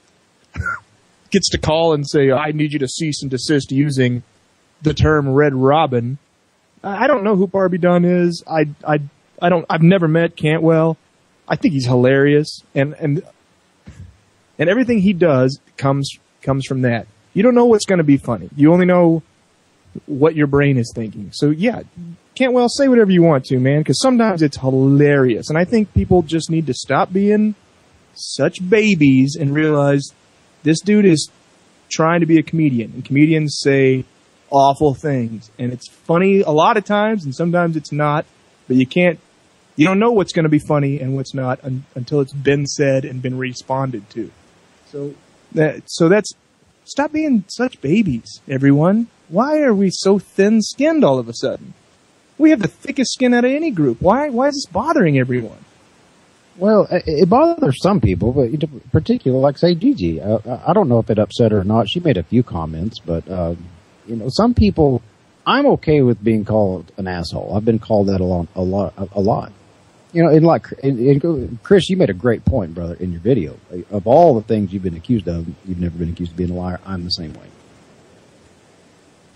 to call and say, I need you to cease and desist using the term Red Robin. I don't know who Barbie Dunn is. I've never met Cantwell. I think he's hilarious, and everything he does comes from that. You don't know what's going to be funny. You only know what your brain is thinking. So yeah, Cantwell, say whatever you want to, man, because sometimes it's hilarious, and I think people just need to stop being such babies and realize this dude is trying to be a comedian, and comedians say awful things, and it's funny a lot of times, and sometimes it's not, but you don't know what's going to be funny and what's not until it's been said and been responded to. So that's stop being such babies, everyone. Why are we so thin-skinned all of a sudden? We have the thickest skin out of any group. Why is this bothering everyone? Well, it bothers some people, but in particular, like say Gigi. I don't know if it upset her or not. She made a few comments, but some people. I'm okay with being called an asshole. I've been called that a lot. You know, and Chris, you made a great point, brother, in your video. Of all the things you've been accused of, you've never been accused of being a liar. I'm the same way.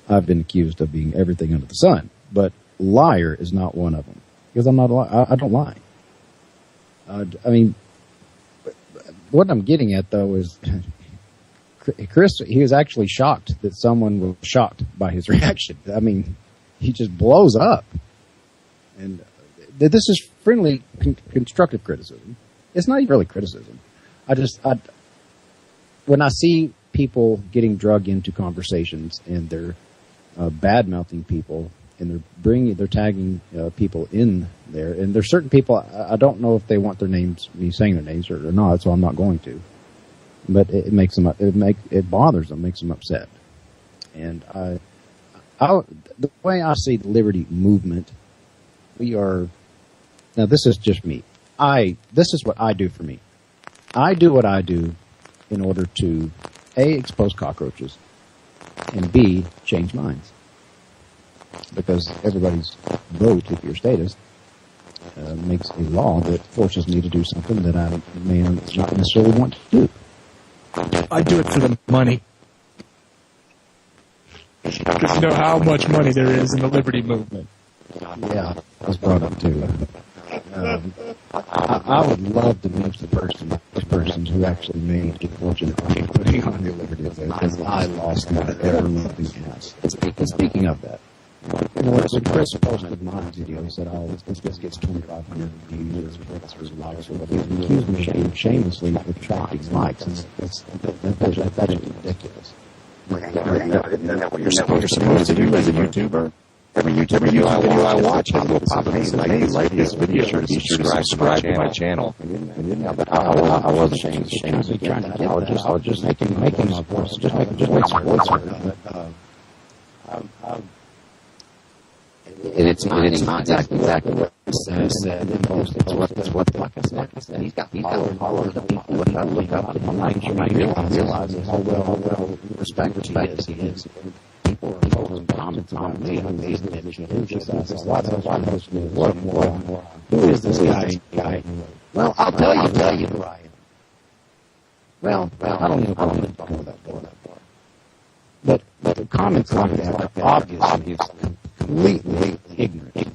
I've been accused of being everything under the sun, but liar is not one of them because I'm not a liar. I don't lie. I mean, what I'm getting at though is Chris. He was actually shocked that someone was shocked by his reaction. I mean, he just blows up, and this is friendly, constructive criticism. It's not even really criticism. When I see people getting drugged into conversations and they're bad-mouthing people and they're tagging people in there, and there's certain people, I don't know if they want me saying their names or not, so I'm not going to. But it makes them, it bothers them, makes them upset. And the way I see the Liberty movement, now this is just me. This is what I do for me. I do what I do in order to A, expose cockroaches, and B, change minds. Because everybody's vote, if you're a statist, makes a law that forces me to do something that I may not necessarily want to do. I do it for the money. Because you know how much money there is in the Liberty movement. Yeah, that was brought up too. I would love to meet the person who actually made a fortune by putting on the Liberty because I lost my ever-loving ass. Speaking of that, when Chris posted my video, he said, this gets 2,500 views, or likes, or whatever. He accused me shamelessly of attracting likes. That's ridiculous. Isn't that what you're supposed to do as a YouTuber? Every video I watch has a little pop-up saying, like this video, be sure to subscribe to my channel. But I wasn't shamelessly trying to get that. I was just making my voice, just make some voice. It's not exactly what he said in post. It's what like I said. He's got followers of people that I look up to. I'm sure he realizes how well respected he is. People post comments on me on these just why those news? Who is this guy? Well, I'll tell you, Ryan. Well, I don't even talk about that far. But the comments like that are obviously completely ignorant.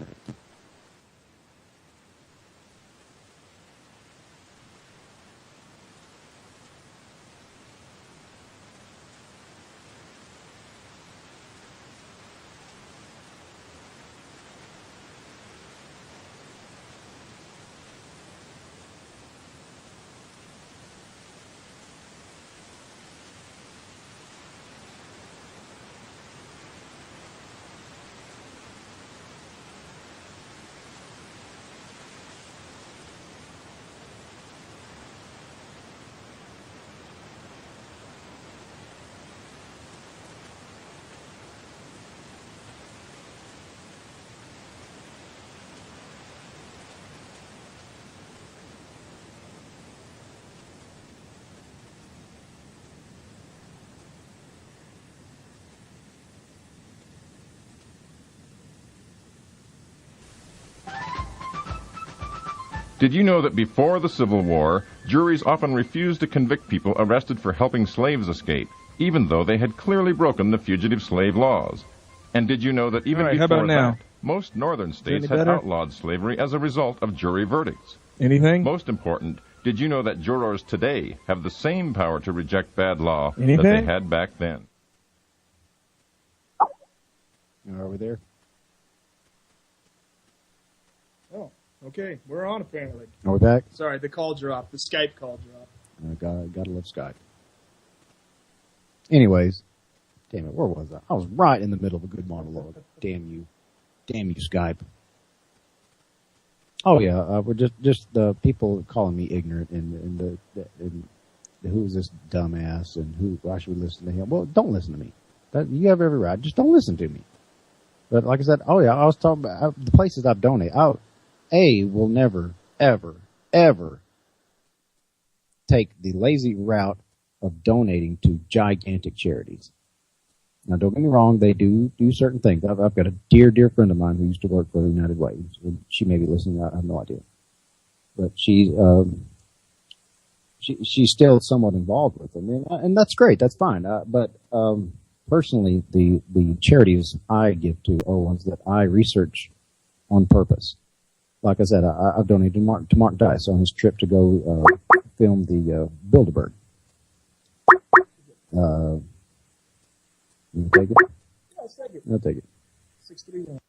Did you know that before the Civil War, juries often refused to convict people arrested for helping slaves escape, even though they had clearly broken the fugitive slave laws? And did you know that even before that, most northern states had outlawed slavery as a result of jury verdicts? Anything? Most important, did you know that jurors today have the same power to reject bad law Anything? that they had back then? Are we there? Oh, okay. We're on apparently. Are we back? Sorry, the call dropped. The Skype call dropped. Gotta love Skype. Anyways, damn it, where was I? I was right in the middle of a good monologue. Damn you, Skype. Oh yeah, we're just the people calling me ignorant and who's this dumbass and why should we listen to him? Well, don't listen to me. You have every right. Just don't listen to me. But like I said, oh yeah, I was talking about the places I've donated. Will never, ever, ever take the lazy route of donating to gigantic charities. Now, don't get me wrong; they do certain things. I've got a dear friend of mine who used to work for the United Way. She may be listening. I have no idea, but she's still somewhat involved with them, and that's great. That's fine. But personally, the charities I give to are ones that I research on purpose. Like I said, I've donated to Mark Dice on his trip to go film the Bilderberg. You take it? Yeah, I'll take it. I'll take it. 631.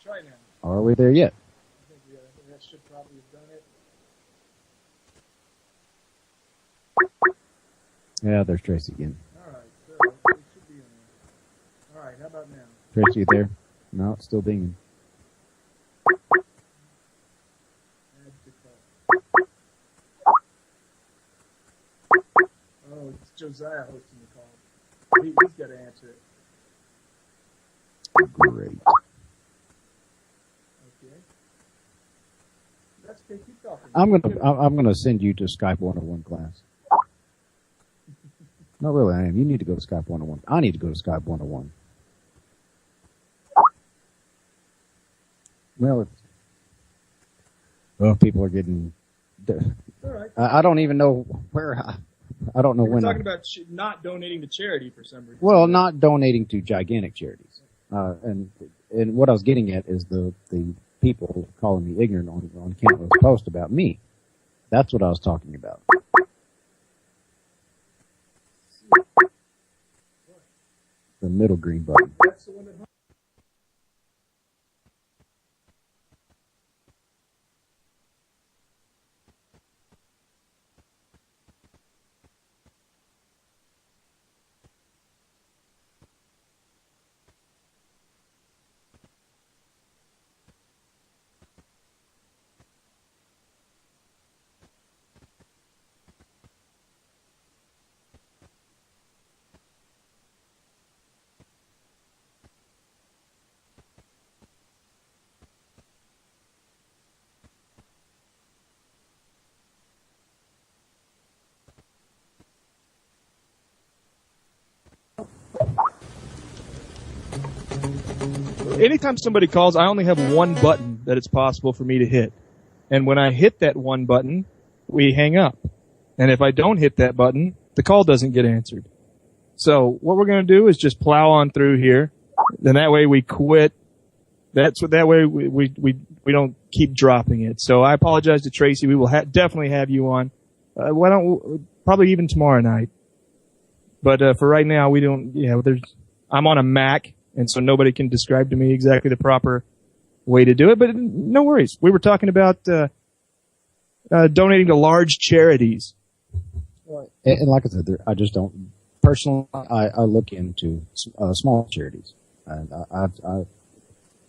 Try now. Are we there yet? I think that should probably have done it. Yeah, there's Tracy again. All right, so it should be in there. All right, how about now? Tracy, you there? No, it's still dinging. Add to call. Oh, it's Josiah hosting the call. He's got to answer it. Great. Okay. That's okay. Keep talking. I'm gonna send you to Skype 101 class. No, really, I am. You need to go to Skype 101. I need to go to Skype 101. Well, people are getting... All right. I don't even know where... I don't know when... We're talking about not donating to charity for some reason. Well, not donating to gigantic charities. And what I was getting at is the people calling me ignorant on countless posts about me. That's what I was talking about. The middle green button. That's the one that... Anytime somebody calls, I only have one button that it's possible for me to hit. And when I hit that one button, we hang up. And if I don't hit that button, the call doesn't get answered. So what we're going to do is just plow on through here. Then that way we quit. That way we don't keep dropping it. So I apologize to Tracy. We will definitely have you on. Probably even tomorrow night. But for right now, we don't, I'm on a Mac. And so nobody can describe to me exactly the proper way to do it. But no worries. We were talking about donating to large charities. And like I said, I just don't. Personally, I look into small charities. And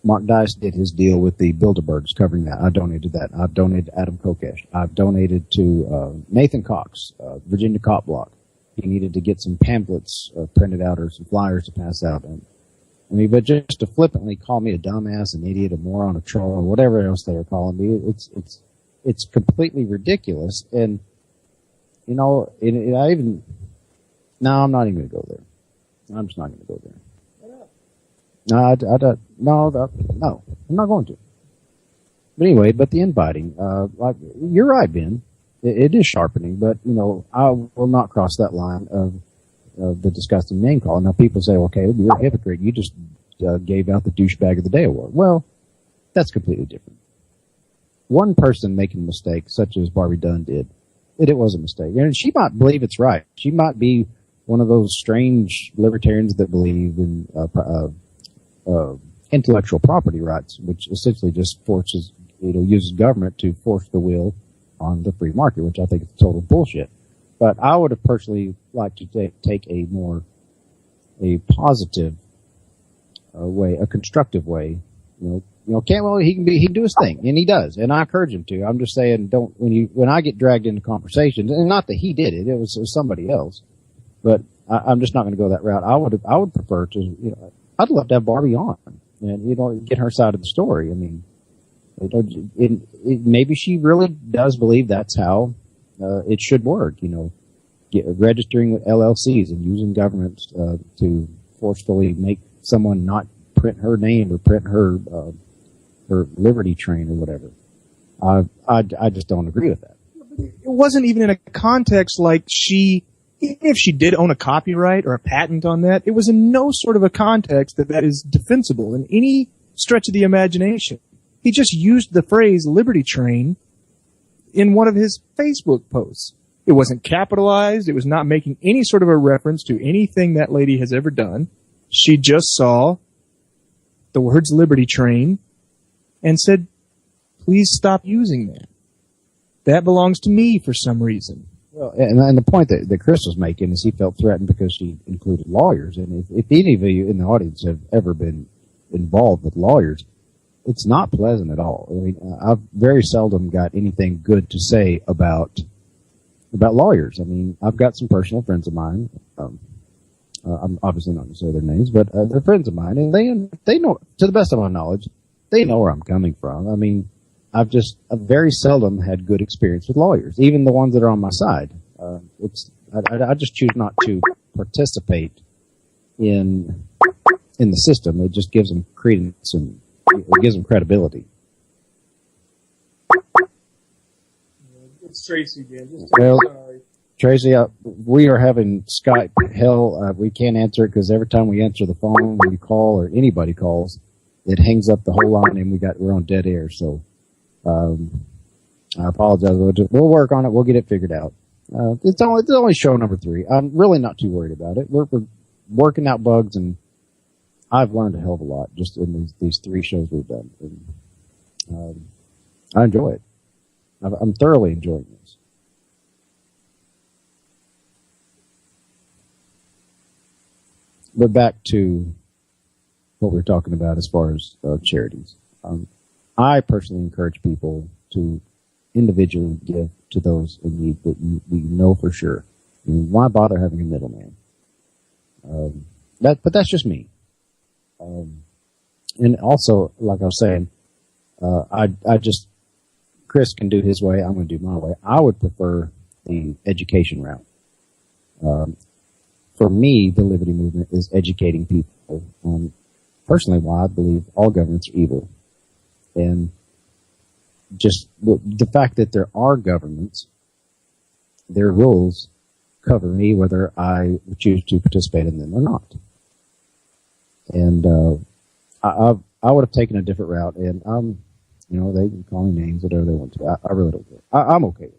Mark Dice did his deal with the Bilderbergs covering that. I donated that. I've donated to Adam Kokesh. I've donated to Nathan Cox, Virginia Cop Block. He needed to get some pamphlets printed out or some flyers to pass out. But just to flippantly call me a dumbass, an idiot, a moron, a troll, or whatever else they were calling me, it's completely ridiculous. And, no, I'm not even going to go there. I'm just not going to go there. No, I'm not going to. But anyway, the inviting, you're right, Ben. It is sharpening, but, I will not cross that line of the disgusting name call. Now people say, okay, you're a hypocrite. You just gave out the douchebag of the day award. Well, that's completely different. One person making a mistake, such as Barbie Dunn did, it was a mistake. And she might believe it's right. She might be one of those strange libertarians that believe in intellectual property rights, which essentially just uses government to force the will on the free market, which I think is total bullshit. But I would have personally liked to take a positive way, a constructive way. Cantwell, he can do his thing, and he does, and I encourage him to. I'm just saying, when I get dragged into conversations, and not that he did it, it was somebody else, but I'm just not going to go that route. I would prefer to, I'd love to have Barbie on, and get her side of the story. I mean, maybe she really does believe that's how it should work, registering with LLCs and using governments to forcefully make someone not print her name or print her Liberty train or whatever. I just don't agree with that. It wasn't even in a context like even if she did own a copyright or a patent on that, it was in no sort of a context that is defensible in any stretch of the imagination. He just used the phrase Liberty Train in one of his Facebook posts. It wasn't capitalized. It was not making any sort of a reference to anything that lady has ever done. She just saw the words Liberty Train and said, please stop using that. That belongs to me for some reason. Well, and the point that Chris was making is he felt threatened because she included lawyers. And if any of you in the audience have ever been involved with lawyers, it's not pleasant at all. I mean, I've very seldom got anything good to say about lawyers. I mean, I've got some personal friends of mine. I'm obviously not going to say their names, but they're friends of mine, and they know, to the best of my knowledge, they know where I'm coming from. I mean, I've very seldom had good experience with lawyers, even the ones that are on my side. I just choose not to participate in the system. It just gives them credence and it gives them credibility. It's Tracy again. Well, Sorry. Tracy, we are having Skype hell. We can't answer it because every time we answer the phone, when you call or anybody calls, it hangs up the whole line and we're on dead air. So, I apologize. We'll work on it. We'll get it figured out. It's only show number 3. I'm really not too worried about it. We're working out bugs, and I've learned a hell of a lot just in these 3 shows we've done. And, I enjoy it. I'm thoroughly enjoying this. But back to what we were talking about as far as charities. I personally encourage people to individually give to those in need that we know for sure. I mean, why bother having a middleman? But that's just me. And also, like I was saying, Chris can do his way. I'm going to do my way. I would prefer the education route. For me, the Liberty Movement is educating people on personally why I believe all governments are evil. And just the fact that there are governments, their rules cover me whether I choose to participate in them or not. And I would have taken a different route, and they can call me names, whatever they want to. I really don't care. I'm okay with it.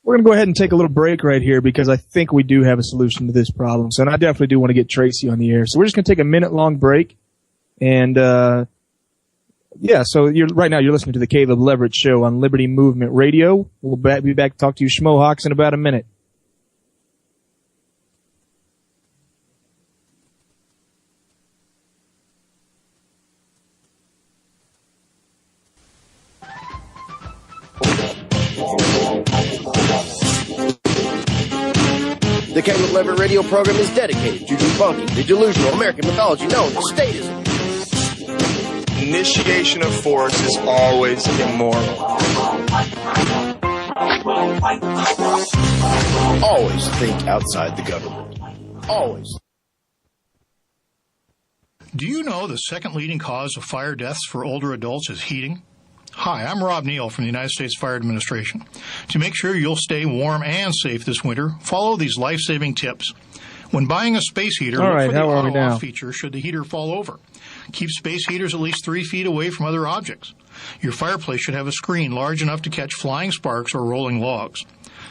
We're going to go ahead and take a little break right here because I think we do have a solution to this problem. So, and I definitely do want to get Tracy on the air. So we're just going to take a minute-long break. And, so right now you're listening to the Caleb Leverett Show on Liberty Movement Radio. We'll be back to talk to you Schmohawks in about a minute. The Caleb Leverett radio program is dedicated to debunking the delusional American mythology known as statism. Initiation of force is always immoral. Always think outside the government. Always. Do you know the second leading cause of fire deaths for older adults is heating? Hi, I'm Rob Neal from the United States Fire Administration. To make sure you'll stay warm and safe this winter, follow these life-saving tips. When buying a space heater, look for the auto-off feature should the heater fall over. Keep space heaters at least 3 feet away from other objects. Your fireplace should have a screen large enough to catch flying sparks or rolling logs.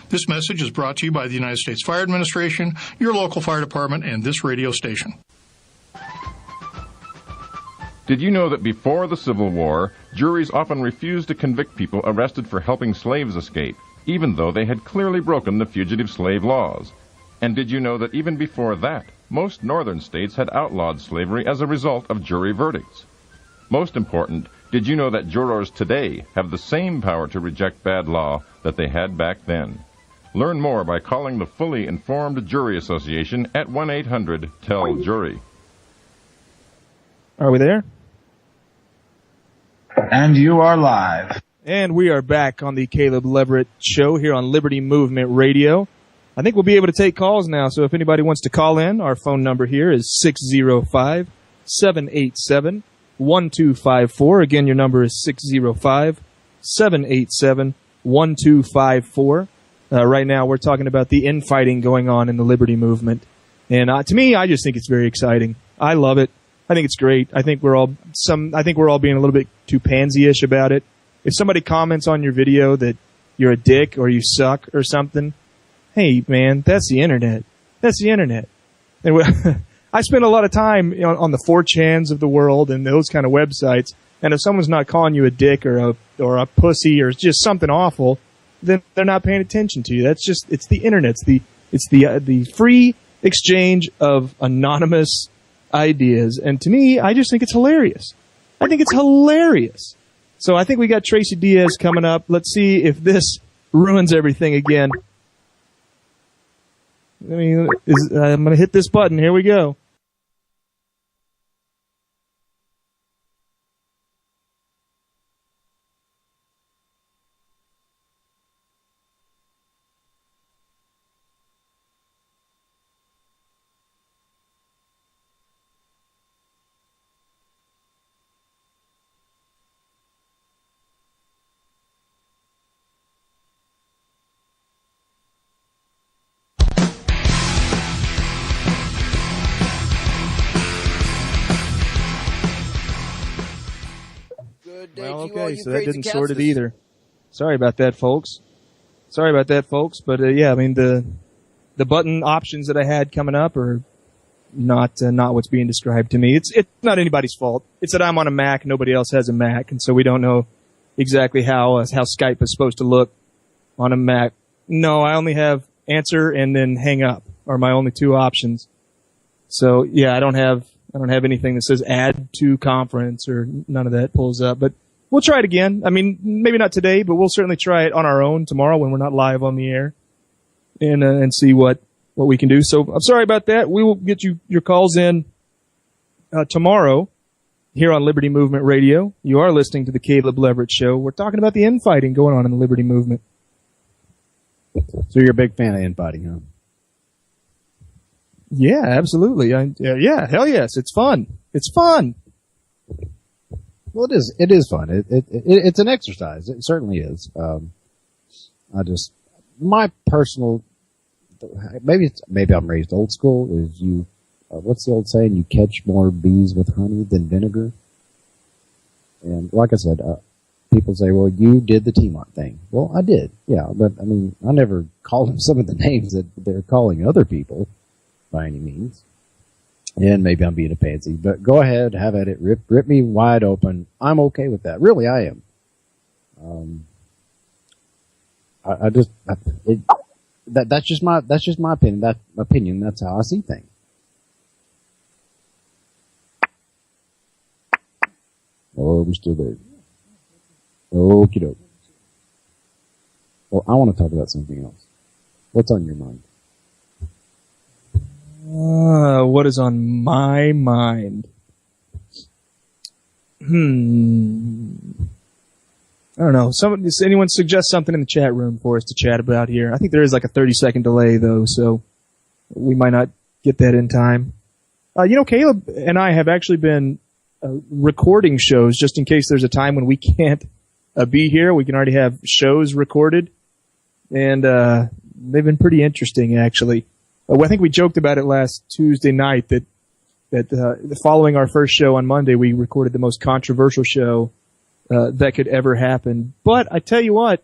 This message is brought to you by the United States Fire Administration, your local fire department, and this radio station. Did you know that before the Civil War, juries often refused to convict people arrested for helping slaves escape, even though they had clearly broken the fugitive slave laws? And did you know that even before that, most northern states had outlawed slavery as a result of jury verdicts? Most important, did you know that jurors today have the same power to reject bad law that they had back then? Learn more by calling the Fully Informed Jury Association at 1-800-TELL-JURY. Are we there? And you are live. And we are back on the Caleb Leverett Show here on Liberty Movement Radio. I think we'll be able to take calls now, so if anybody wants to call in, our phone number here is 605-787-1254. Again, your number is 605-787-1254. Right now, we're talking about the infighting going on in the Liberty Movement. And to me, I just think it's very exciting. I love it. I think it's great. I think we're all being a little bit too pansy-ish about it. If somebody comments on your video that you're a dick or you suck or something, hey man, that's the internet. That's the internet. And I spend a lot of time on the 4chans of the world and those kind of websites. And if someone's not calling you a dick or a pussy or just something awful, then they're not paying attention to you. It's the internet. It's the free exchange of anonymous ideas. And to me, I just think it's hilarious. I think it's hilarious. So I think we got Tracy Diaz coming up. Let's see if this ruins everything again. I'm going to hit this button. Here we go. Well, okay, so that didn't sort it either. Sorry about that, folks. But yeah, I mean the button options that I had coming up are not what's being described to me. It's not anybody's fault. It's that I'm on a Mac, nobody else has a Mac, and so we don't know exactly how Skype is supposed to look on a Mac. No, I only have answer and then hang up are my only two options. So yeah, I don't have anything that says add to conference or none of that pulls up, but we'll try it again. I mean, maybe not today, but we'll certainly try it on our own tomorrow when we're not live on the air and see what we can do. So I'm sorry about that. We will get your calls in tomorrow here on Liberty Movement Radio. You are listening to the Caleb Leverett Show. We're talking about the infighting going on in the Liberty Movement. So you're a big fan of infighting, huh? Yeah, absolutely. Yeah, hell yes. It's fun. Well, it is fun. It's an exercise. It certainly is. My personal, maybe I'm raised old school, is what's the old saying? You catch more bees with honey than vinegar. And like I said, people say, well, you did the T-Mart thing. Well, I did. Yeah. But I mean, I never called them some of the names that they're calling other people by any means. And maybe I'm being a pansy, but go ahead, have at it, rip me wide open. I'm okay with that. Really, I am. That's just my opinion. That's how I see things. Oh, we're still there. Okie doke. Well, I want to talk about something else. What's on your mind? What is on my mind? I don't know. Anyone suggest something in the chat room for us to chat about here? I think there is like a 30-second delay though, so we might not get that in time. Caleb and I have actually been recording shows just in case there's a time when we can't be here. We can already have shows recorded, and they've been pretty interesting actually. I think we joked about it last Tuesday night that following our first show on Monday, we recorded the most controversial show that could ever happen. But I tell you what,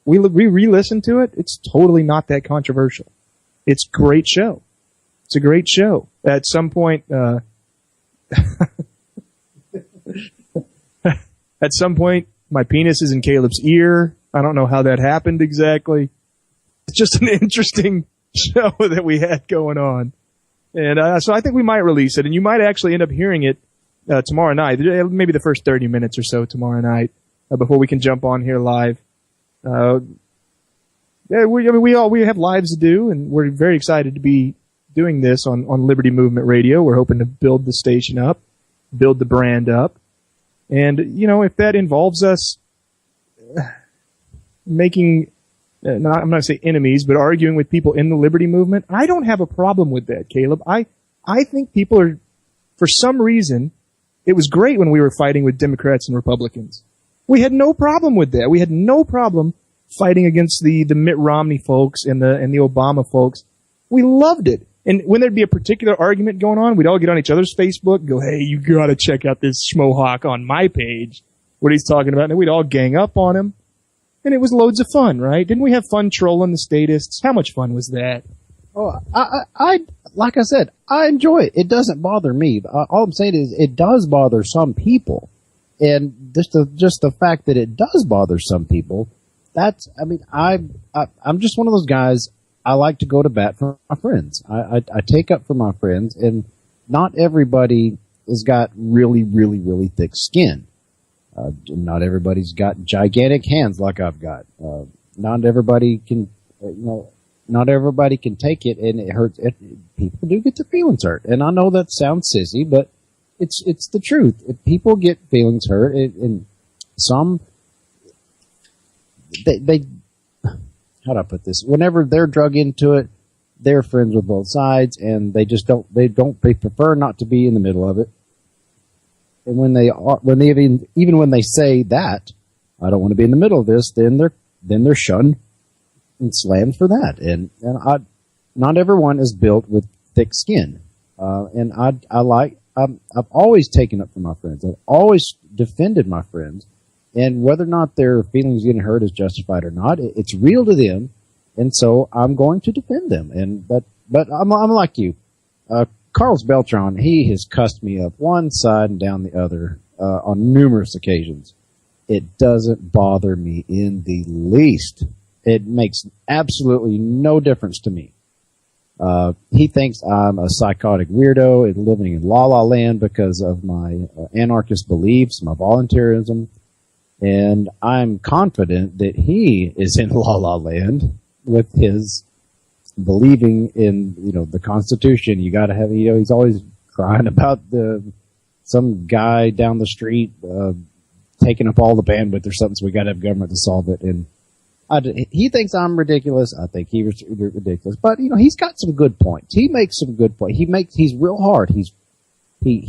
we re-listened to it. It's totally not that controversial. It's a great show. It's a great show. At some point, my penis is in Caleb's ear. I don't know how that happened exactly. It's just an interesting show that we had going on. And so I think we might release it, and you might actually end up hearing it tomorrow night, maybe the first 30 minutes or so tomorrow night, before we can jump on here live. We have lives to do, and we're very excited to be doing this on Liberty Movement Radio. We're hoping to build the station up, build the brand up. And, if that involves us making, I'm not going to say enemies, but arguing with people in the Liberty Movement, I don't have a problem with that, Caleb. I think people are, for some reason, it was great when we were fighting with Democrats and Republicans. We had no problem with that. We had no problem fighting against the Mitt Romney folks and the Obama folks. We loved it. And when there'd be a particular argument going on, we'd all get on each other's Facebook and go, hey, you gotta check out this schmohawk on my page, what he's talking about. And we'd all gang up on him. And it was loads of fun, right? Didn't we have fun trolling the statists? How much fun was that? Oh, I like I said, I enjoy it. It doesn't bother me. All I'm saying is it does bother some people. And just the fact that it does bother some people, I'm just one of those guys. I like to go to bat for my friends. I take up for my friends, and not everybody has got really, really, really thick skin. Not everybody's got gigantic hands like I've got. Not everybody can, not everybody can take it, and it hurts. People do get their feelings hurt, and I know that sounds sissy, but it's the truth. If people get feelings hurt, and some they how do I put this? Whenever they're drug into it, they're friends with both sides, and they prefer not to be in the middle of it. And when they say that, I don't want to be in the middle of this, then they're shunned and slammed for that. And not everyone is built with thick skin. And I've always taken up for my friends. I've always defended my friends. And whether or not their feelings getting hurt is justified or not, it's real to them. And so I'm going to defend them. But I'm like you. Carlos Beltran, he has cussed me up one side and down the other, on numerous occasions. It doesn't bother me in the least. It makes absolutely no difference to me. He thinks I'm a psychotic weirdo and living in La La Land because of my anarchist beliefs, my volunteerism. And I'm confident that he is in La La Land with his believing in, the Constitution. You gotta have, he's always crying about some guy down the street, taking up all the bandwidth or something, so we gotta have government to solve it. And he thinks I'm ridiculous. I think he's ridiculous. But, he's got some good points. He makes some good points. He's real hard. He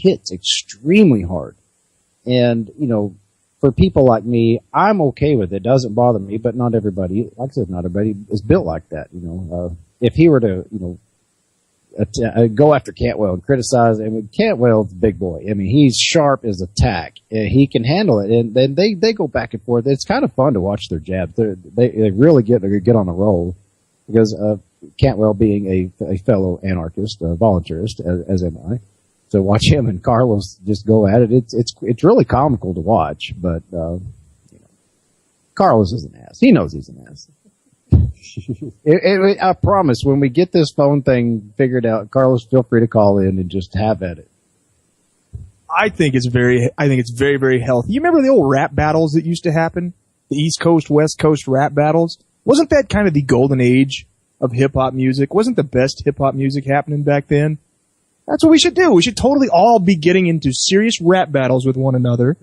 hits extremely hard. And, for people like me, I'm okay with it. It doesn't bother me, but not everybody, like I said, not everybody is built like that, if he were to, go after Cantwell and criticize him, Cantwell's a big boy. I mean, he's sharp as a tack. He can handle it, and then they go back and forth. It's kind of fun to watch their jabs. They really get on a roll because, Cantwell being a fellow anarchist, voluntarist, as am I. So watch him and Carlos just go at it. It's really comical to watch, but, Carlos is an ass. He knows he's an ass. I promise when we get this phone thing figured out, Carlos, feel free to call in and just have at it. I think it's very, very healthy. You remember the old rap battles that used to happen? The East Coast, West Coast rap battles? Wasn't that kind of the golden age of hip-hop music? Wasn't the best hip-hop music happening back then? That's what we should do. We should totally all be getting into serious rap battles with one another.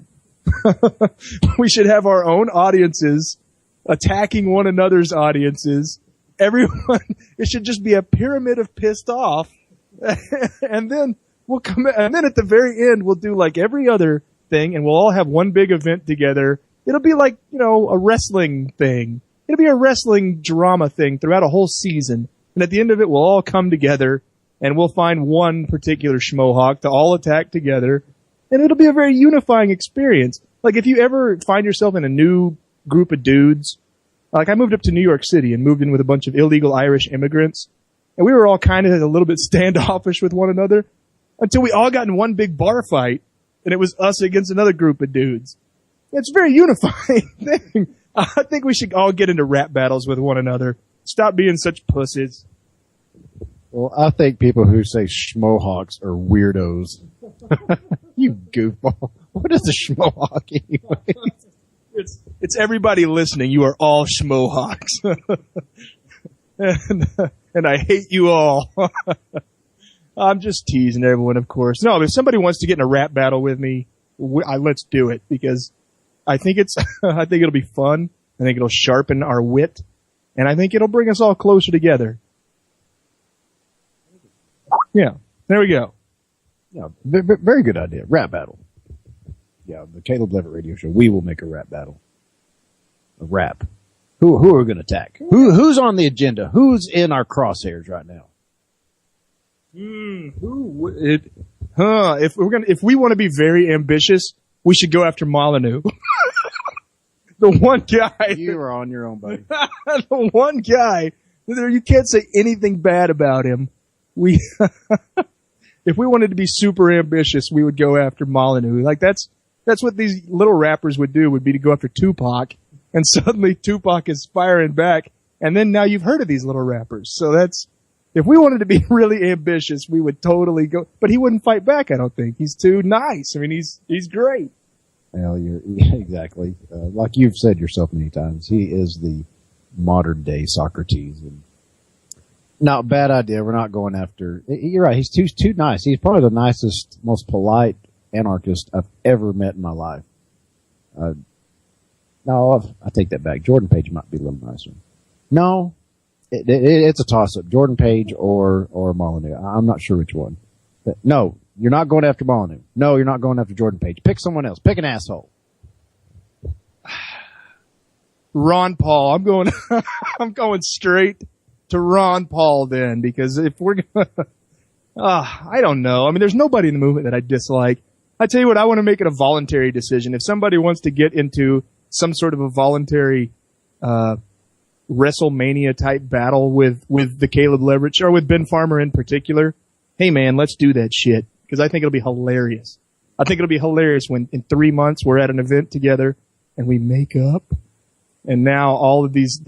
We should have our own audiences attacking one another's audiences. Everyone, it should just be a pyramid of pissed off. And then and then at the very end, we'll do like every other thing and we'll all have one big event together. It'll be like, a wrestling thing. It'll be a wrestling drama thing throughout a whole season. And at the end of it, we'll all come together and we'll find one particular schmohawk to all attack together. And it'll be a very unifying experience. Like if you ever find yourself in a new group of dudes, like I moved up to New York City and moved in with a bunch of illegal Irish immigrants, and we were all kind of a little bit standoffish with one another until we all got in one big bar fight, and it was us against another group of dudes. It's a very unifying thing. I think we should all get into rap battles with one another. Stop being such pussies. Well, I think people who say schmohawks are weirdos. You goofball. What is a schmohawk anyway? It's everybody listening. You are all schmohawks. and I hate you all. I'm just teasing everyone, of course. No, if somebody wants to get in a rap battle with me, let's do it because I think it'll be fun. I think it'll sharpen our wit, and I think it'll bring us all closer together. Yeah, there we go. Yeah, very good idea. Rap battle. Yeah, the Caleb Leverett Radio Show. We will make a rap battle. A rap. Who are we going to attack? Who's on the agenda? Who's in our crosshairs right now? If we want to be very ambitious, we should go after Molyneux. The one guy. You are on your own, buddy. The one guy. You can't say anything bad about him. If we wanted to be super ambitious, we would go after Molyneux. Like that's what these little rappers would do, would be to go after Tupac, and suddenly Tupac is firing back, and then now you've heard of these little rappers. So if we wanted to be really ambitious, we would totally go, but he wouldn't fight back, I don't think. He's too nice. I mean, he's great. Well, exactly. Like you've said yourself many times, he is the modern day Socrates. And no, bad idea. We're not going after, you're right. He's too nice. He's probably the nicest, most polite anarchist I've ever met in my life. No, I take that back. Jordan Page might be a little nicer. No, it's a toss-up. Jordan Page or Molyneux. I'm not sure which one. But no, you're not going after Molyneux. No, you're not going after Jordan Page. Pick someone else. Pick an asshole. Ron Paul. I'm going straight to Ron Paul then, because if we're gonna, I don't know. I mean, there's nobody in the movement that I dislike. I tell you what, I want to make it a voluntary decision. If somebody wants to get into some sort of a voluntary WrestleMania type battle with the Caleb Leverett or with Ben Farmer in particular, hey man, let's do that shit. Because I think it'll be hilarious. I think it'll be hilarious when in 3 months we're at an event together and we make up. And now all of these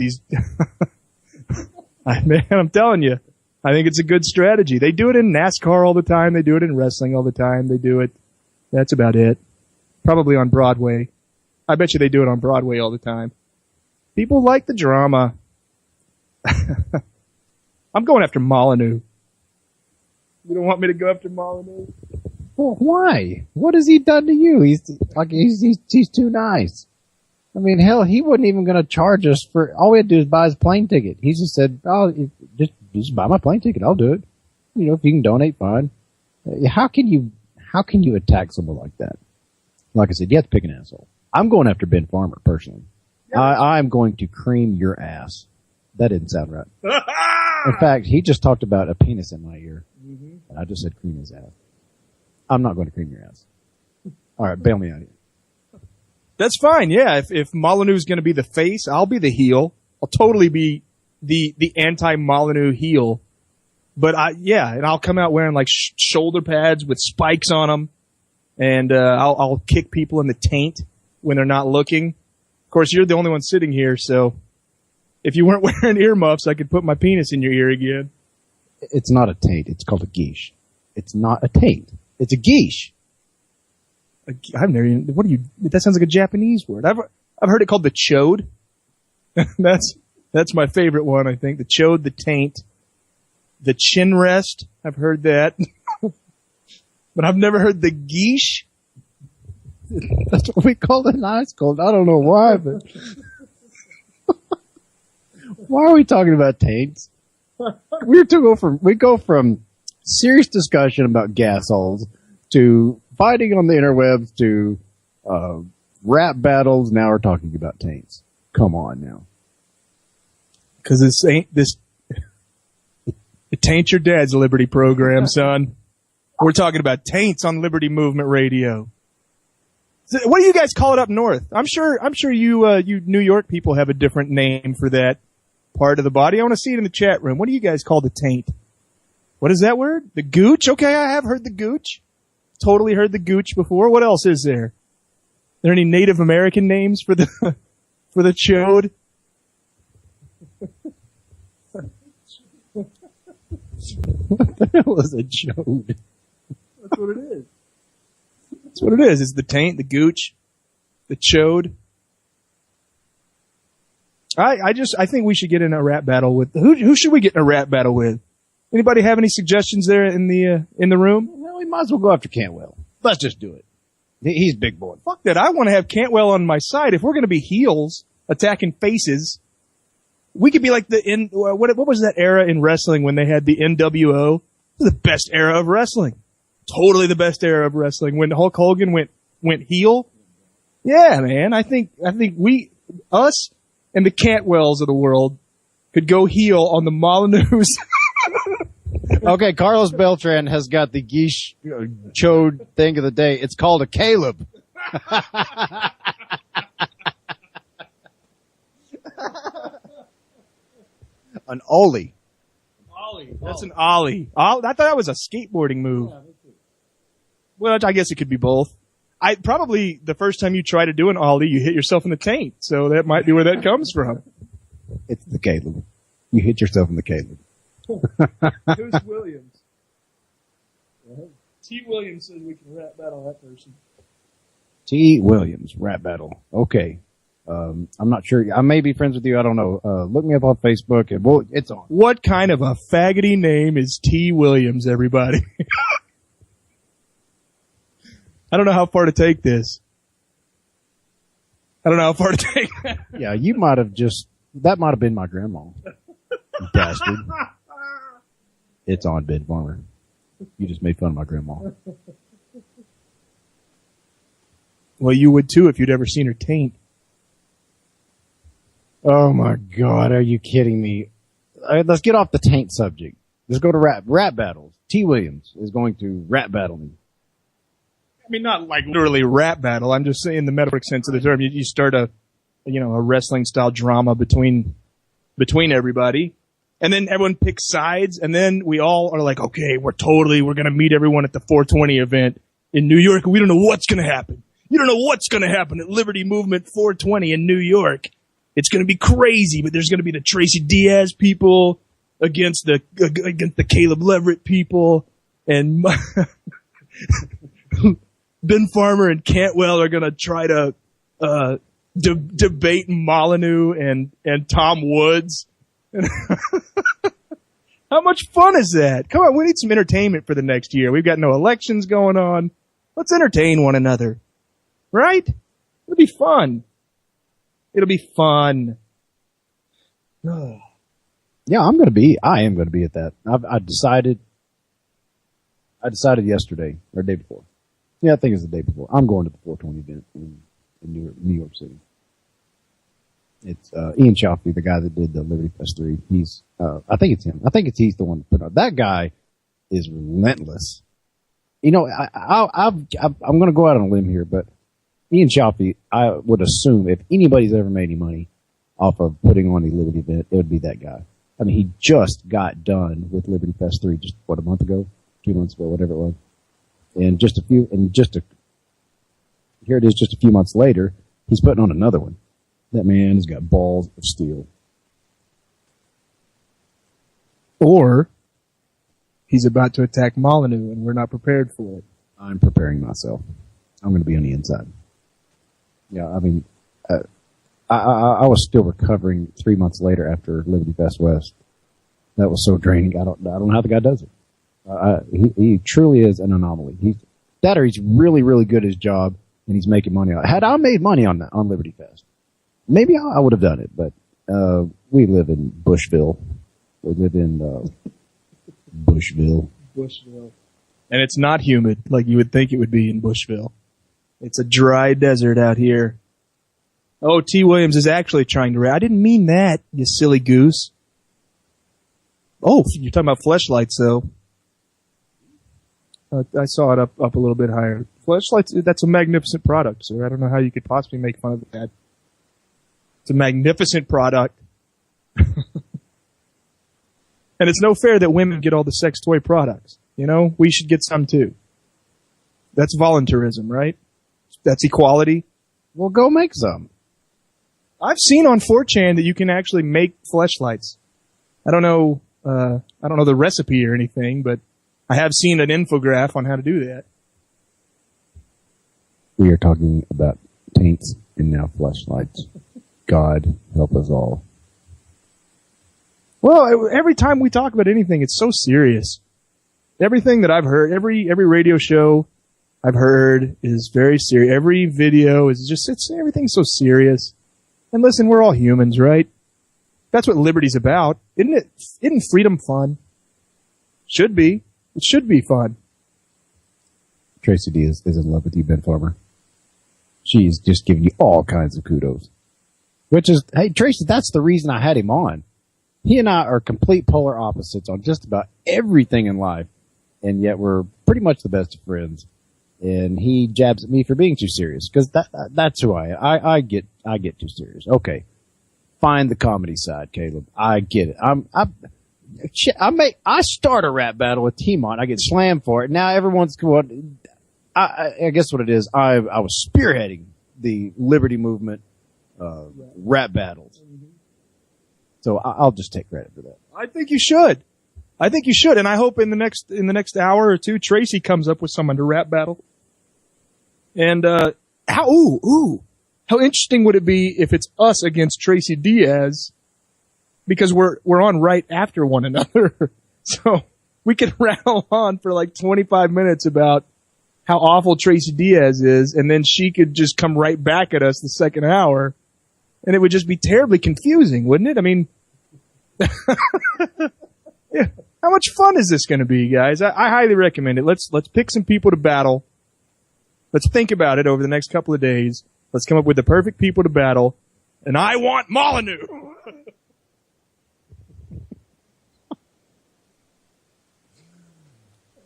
man, I'm telling you, I think it's a good strategy. They do it in NASCAR all the time. They do it in wrestling all the time. They do it. That's about it. Probably on Broadway. I bet you they do it on Broadway all the time. People like the drama. I'm going after Molyneux. You don't want me to go after Molyneux? Well, why? What has he done to you? He's too nice. I mean, hell, he wasn't even going to charge us for. All we had to do is buy his plane ticket. He just said, "Oh, just buy my plane ticket. I'll do it. You know, if you can donate, fine." How can you attack someone like that? Like I said, you have to pick an asshole. I'm going after Ben Farmer personally. Yeah. I'm going to cream your ass. That didn't sound right. In fact, he just talked about a penis in my ear, and I just said cream his ass. I'm not going to cream your ass. All right, bail me out here. That's fine, yeah. If Molyneux's going to be the face, I'll be the heel. I'll totally be the anti-Molyneux heel. But and I'll come out wearing like shoulder pads with spikes on them, and I'll kick people in the taint when they're not looking. Of course, you're the only one sitting here, so if you weren't wearing earmuffs, I could put my penis in your ear again. It's not a taint. It's called a geesh. It's not a taint. It's a geesh. I've never even. That sounds like a Japanese word. I've heard it called the chode. That's my favorite one. I think the chode, the taint, the chin rest. I've heard that, but I've never heard the geesh. That's what we called it in high school. I don't know why, but why are we talking about taints? We go from serious discussion about gas holes to fighting on the interwebs to rap battles. Now we're talking about taints. Come on now. Because it taints your dad's Liberty program, son. We're talking about taints on Liberty Movement Radio. What do you guys call it up north? I'm sure you New York people have a different name for that part of the body. I want to see it in the chat room. What do you guys call the taint? What is that word? The gooch? Okay, I have heard the gooch. Totally heard the gooch before. What else is there? Are there any Native American names for the chode? What the hell is a chode? That's what it is. That's what it is. It's the taint, the gooch, the chode. I think we should get in a rap battle with who should we get in a rap battle with? Anybody have any suggestions there in the room? Well, we might as well go after Cantwell. Let's just do it. He's big boy. Fuck that. I want to have Cantwell on my side. If we're going to be heels attacking faces, we could be like what was that era in wrestling when they had the NWO? It was the best era of wrestling. Totally the best era of wrestling. When Hulk Hogan went heel. Yeah, man. I think us and the Cantwells of the world could go heel on the Molyneux. Okay, Carlos Beltran has got the geesh chode thing of the day. It's called a Caleb. An ollie. Ollie. That's an ollie. I thought that was a skateboarding move. Well, I guess it could be both. Probably the first time you try to do an ollie, you hit yourself in the taint. So that might be where that comes from. It's the Caleb. You hit yourself in the Caleb. Who's Williams? T. Williams says we can rap battle that person. T. Williams, rap battle. Okay. I'm not sure. I may be friends with you. I don't know. Look me up on Facebook and it's on. What kind of a faggoty name is T. Williams, everybody? I don't know how far to take this. Yeah, you might have that might have been my grandma. You bastard. It's on, Ben Farmer. You just made fun of my grandma. Well, you would too if you'd ever seen her taint. Oh my God, are you kidding me? Let's get off the taint subject. Let's go to rap battles. T. Williams is going to rap battle me. I mean, not like literally rap battle. I'm just saying the metaphoric sense of the term. You start a wrestling style drama between everybody, and then everyone picks sides, and then we all are like, okay, we're going to meet everyone at the 420 event in New York. We don't know what's going to happen. You don't know what's going to happen at Liberty Movement 420 in New York. It's going to be crazy, but there's going to be the Tracy Diaz people against the Caleb Leverett people, and Ben Farmer and Cantwell are going to try to debate Molyneux and Tom Woods. How much fun is that? Come on, we need some entertainment for the next year. We've got no elections going on. Let's entertain one another. Right? It'll be fun. It'll be fun. Yeah, I am going to be at that. I decided yesterday, or the day before. Yeah, I think it's the day before. I'm going to the 420 event in New York City. It's, Ian Chaffee, the guy that did the Liberty Fest 3. He's, I think it's him. I think he's the one that put it on. That guy is relentless. You know, I'm going to go out on a limb here, but Ian Chaffee, I would assume if anybody's ever made any money off of putting on a Liberty event, it would be that guy. I mean, he just got done with Liberty Fest 3 just, a month ago? 2 months ago, whatever it was. And just a few months later, he's putting on another one. That man has got balls of steel. Or he's about to attack Molyneux and we're not prepared for it. I'm preparing myself. I'm going to be on the inside. Yeah, I mean, I was still recovering 3 months later after Liberty Fest West. That was so draining. I don't know how the guy does it. He truly is an anomaly. He's really, really good at his job and he's making money on it. Had I made money on Liberty Fest, maybe I would have done it, but, we live in Bushville. We live in, Bushville. And it's not humid like you would think it would be in Bushville. It's a dry desert out here. Oh, T. Williams is actually trying to... I didn't mean that, you silly goose. Oh, you're talking about fleshlights, though. I saw it up a little bit higher. Fleshlights, that's a magnificent product, sir. I don't know how you could possibly make fun of that. It's a magnificent product. And it's no fair that women get all the sex toy products. You know, we should get some too. That's voluntarism, right? That's equality. Well, go make some. I've seen on 4chan that you can actually make fleshlights. I don't know the recipe or anything, but I have seen an infograph on how to do that. We are talking about taints and now fleshlights. God help us all. Well, every time we talk about anything, it's so serious. Everything that I've heard, every radio show I've heard is very serious. Every video is everything's so serious. And listen, we're all humans, right? That's what liberty's about. Isn't it? Isn't freedom fun? Should be. It should be fun. Tracy Diaz is in love with you, Ben Farmer. She's just giving you all kinds of kudos. Which is, hey, Tracy, that's the reason I had him on. He and I are complete polar opposites on just about everything in life. And yet we're pretty much the best of friends. And he jabs at me for being too serious. Cause that's who I am. I get too serious. Okay. Find the comedy side, Caleb. I get it. I start a rap battle with T-Mon. I get slammed for it. Now everyone's going, I guess what it is. I was spearheading the Liberty Movement, rap battles. So I'll just take credit for that. I think you should. And I hope in the next hour or two, Tracy comes up with someone to rap battle. And, how interesting would it be if it's us against Tracy Diaz? Because we're on right after one another. So we could rattle on for like 25 minutes about how awful Tracy Diaz is. And then she could just come right back at us the second hour. And it would just be terribly confusing, wouldn't it? I mean, yeah. How much fun is this going to be, guys? I highly recommend it. Let's pick some people to battle. Let's think about it over the next couple of days. Let's come up with the perfect people to battle. And I want Molyneux.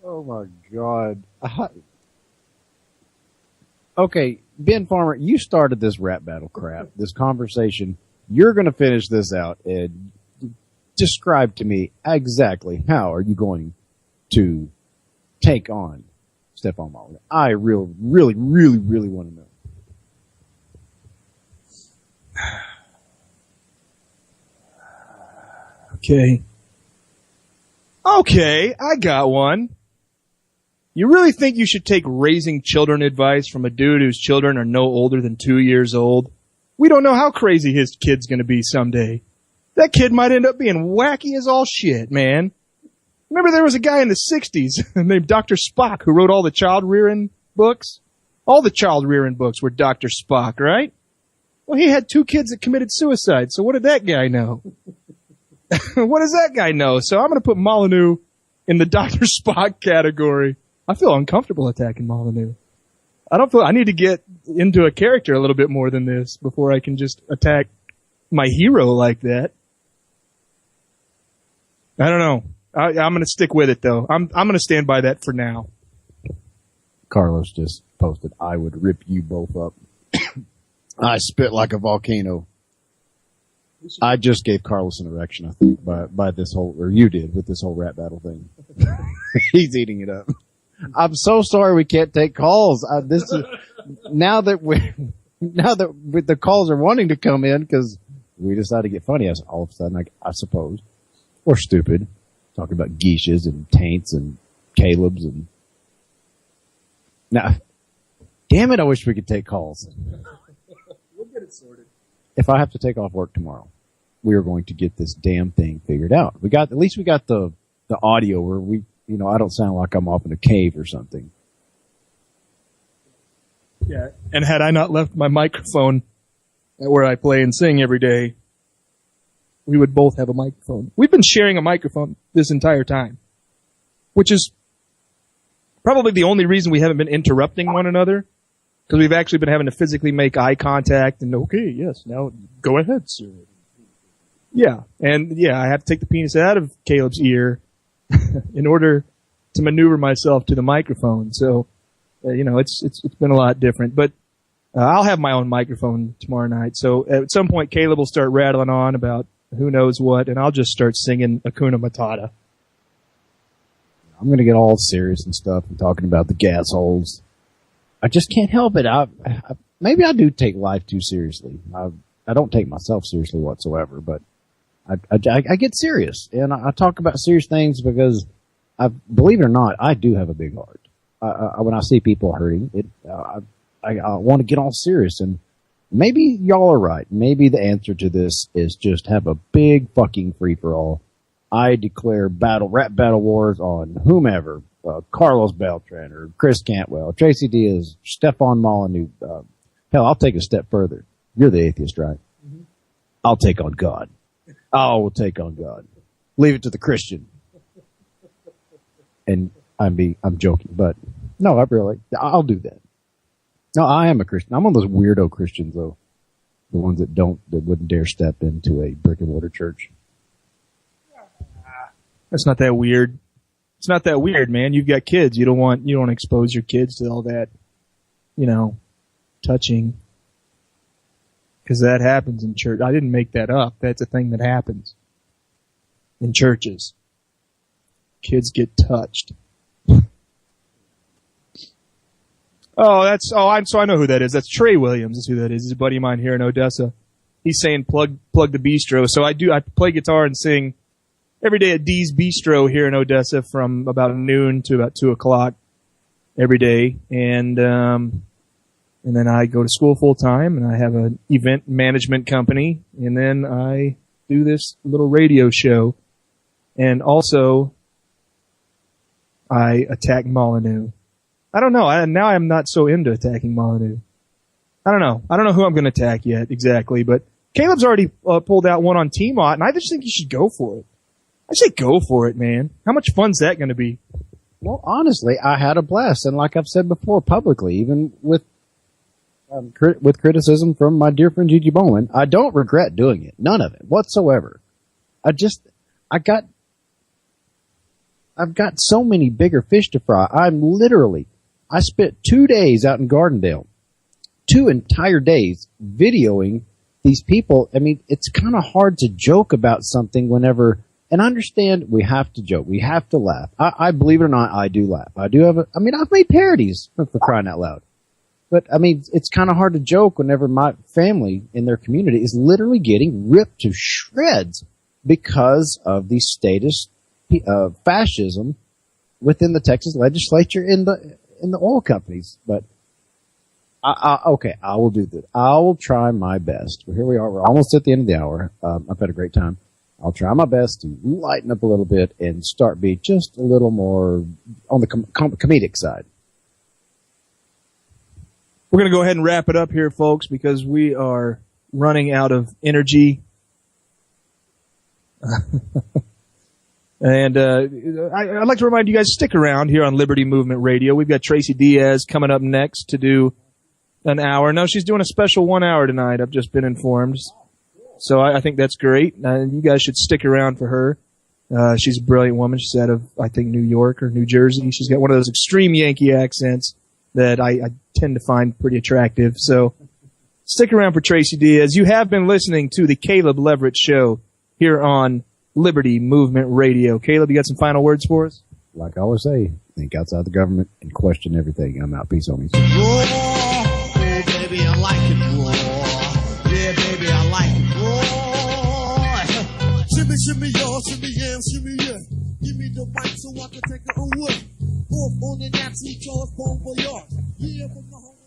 Oh my God. Okay, Ben Farmer, you started this rap battle crap, this conversation. You're going to finish this out and describe to me exactly how are you going to take on Stephon Marley. I really want to know. Okay, I got one. You really think you should take raising children advice from a dude whose children are no older than 2 years old? We don't know how crazy his kid's gonna be someday. That kid might end up being wacky as all shit, man. Remember there was a guy in the 60s named Dr. Spock who wrote all the child rearing books? All the child rearing books were Dr. Spock, right? Well, he had 2 kids that committed suicide, so what did that guy know? What does that guy know? So I'm gonna put Molyneux in the Dr. Spock category. I feel uncomfortable attacking Molyneux. I need to get into a character a little bit more than this before I can just attack my hero like that. I don't know. I'm going to stick with it though. I'm going to stand by that for now. Carlos just posted, I would rip you both up. I spit like a volcano. I just gave Carlos an erection, I think, by this whole, or you did with this whole rap battle thing. He's eating it up. I'm so sorry we can't take calls. This is now that the calls are wanting to come in because we decided to get funny. All of a sudden, I suppose, or stupid, talking about geishas and taints and Caleb's and now. Damn it! I wish we could take calls. We'll get it sorted. If I have to take off work tomorrow, we are going to get this damn thing figured out. At least we got the audio where we. You know, I don't sound like I'm off in a cave or something. Yeah, and had I not left my microphone where I play and sing every day, we would both have a microphone. We've been sharing a microphone this entire time, which is probably the only reason we haven't been interrupting one another, because we've actually been having to physically make eye contact and, okay, yes, now go ahead, sir. Yeah, and yeah, I have to take the penis out of Caleb's ear in order to maneuver myself to the microphone. So, it's been a lot different, but I'll have my own microphone tomorrow night. So at some point, Caleb will start rattling on about who knows what, and I'll just start singing Hakuna Matata. I'm going to get all serious and stuff and talking about the gas holes. I just can't help it. Maybe I do take life too seriously. I don't take myself seriously whatsoever, but I get serious, and I talk about serious things because, believe it or not, I do have a big heart. When I see people hurting, I want to get all serious, and maybe y'all are right. Maybe the answer to this is just have a big fucking free-for-all. I declare rap battle wars on whomever, Carlos Beltran or Chris Cantwell, Tracy Diaz, Stephon Molyneux. Hell, I'll take a step further. You're the atheist, right? Mm-hmm. I'll take on God. I will take on God. Leave it to the Christian. And I'm joking, but no, I'll do that. No, I am a Christian. I'm one of those weirdo Christians though. The ones that wouldn't dare step into a brick and mortar church. That's not that weird. It's not that weird, man. You've got kids. You don't want to expose your kids to all that, touching. Because that happens in church. I didn't make that up. That's a thing that happens in churches. Kids get touched. I know who that is. That's Trey Williams. That's who that is. He's a buddy of mine here in Odessa. He's saying plug the bistro. So I play guitar and sing every day at D's Bistro here in Odessa from about noon to about 2:00 every day. And then I go to school full time, and I have an event management company, and then I do this little radio show. And also, I attack Molyneux. I don't know. Now I'm not so into attacking Molyneux. I don't know who I'm going to attack yet exactly, but Caleb's already pulled out one on T-Mot, and I just think you should go for it. I say go for it, man. How much fun's that going to be? Well, honestly, I had a blast, and like I've said before publicly, even with criticism from my dear friend Gigi Bowman, I don't regret doing it. None of it whatsoever. I've got so many bigger fish to fry. I spent 2 days out in Gardendale 2 entire days videoing these people. I mean, it's kind of hard to joke about something whenever, and I understand we have to joke. We have to laugh. I believe it or not, I do laugh. I've made parodies for crying out loud. But, I mean, it's kind of hard to joke whenever my family in their community is literally getting ripped to shreds because of the status of fascism within the Texas legislature in the oil companies. But, okay, I will do this. I will try my best. Well, here we are. We're almost at the end of the hour. I've had a great time. I'll try my best to lighten up a little bit and be just a little more on the comedic side. We're going to go ahead and wrap it up here, folks, because we are running out of energy. And I'd like to remind you guys, stick around here on Liberty Movement Radio. We've got Tracy Diaz coming up next to do an hour. No, she's doing a special 1 hour tonight. I've just been informed. So I think that's great. You guys should stick around for her. She's a brilliant woman. She's out of, I think, New York or New Jersey. She's got one of those extreme Yankee accents that I tend to find pretty attractive. So stick around for Tracy Diaz. You have been listening to the Caleb Leverett Show here on Liberty Movement Radio. Caleb, you got some final words for us? Like I always say, think outside the government and question everything. I'm out. Peace, homies. Raw, oh baby, I like it raw. Yeah, baby, I like it raw. Shimmy, shimmy, y'all, shimmy, yeah, shimmy, yeah. Give me the mic so I can take it away. Off on the Nazi charge, bomb for y'all. Yeah, from the home.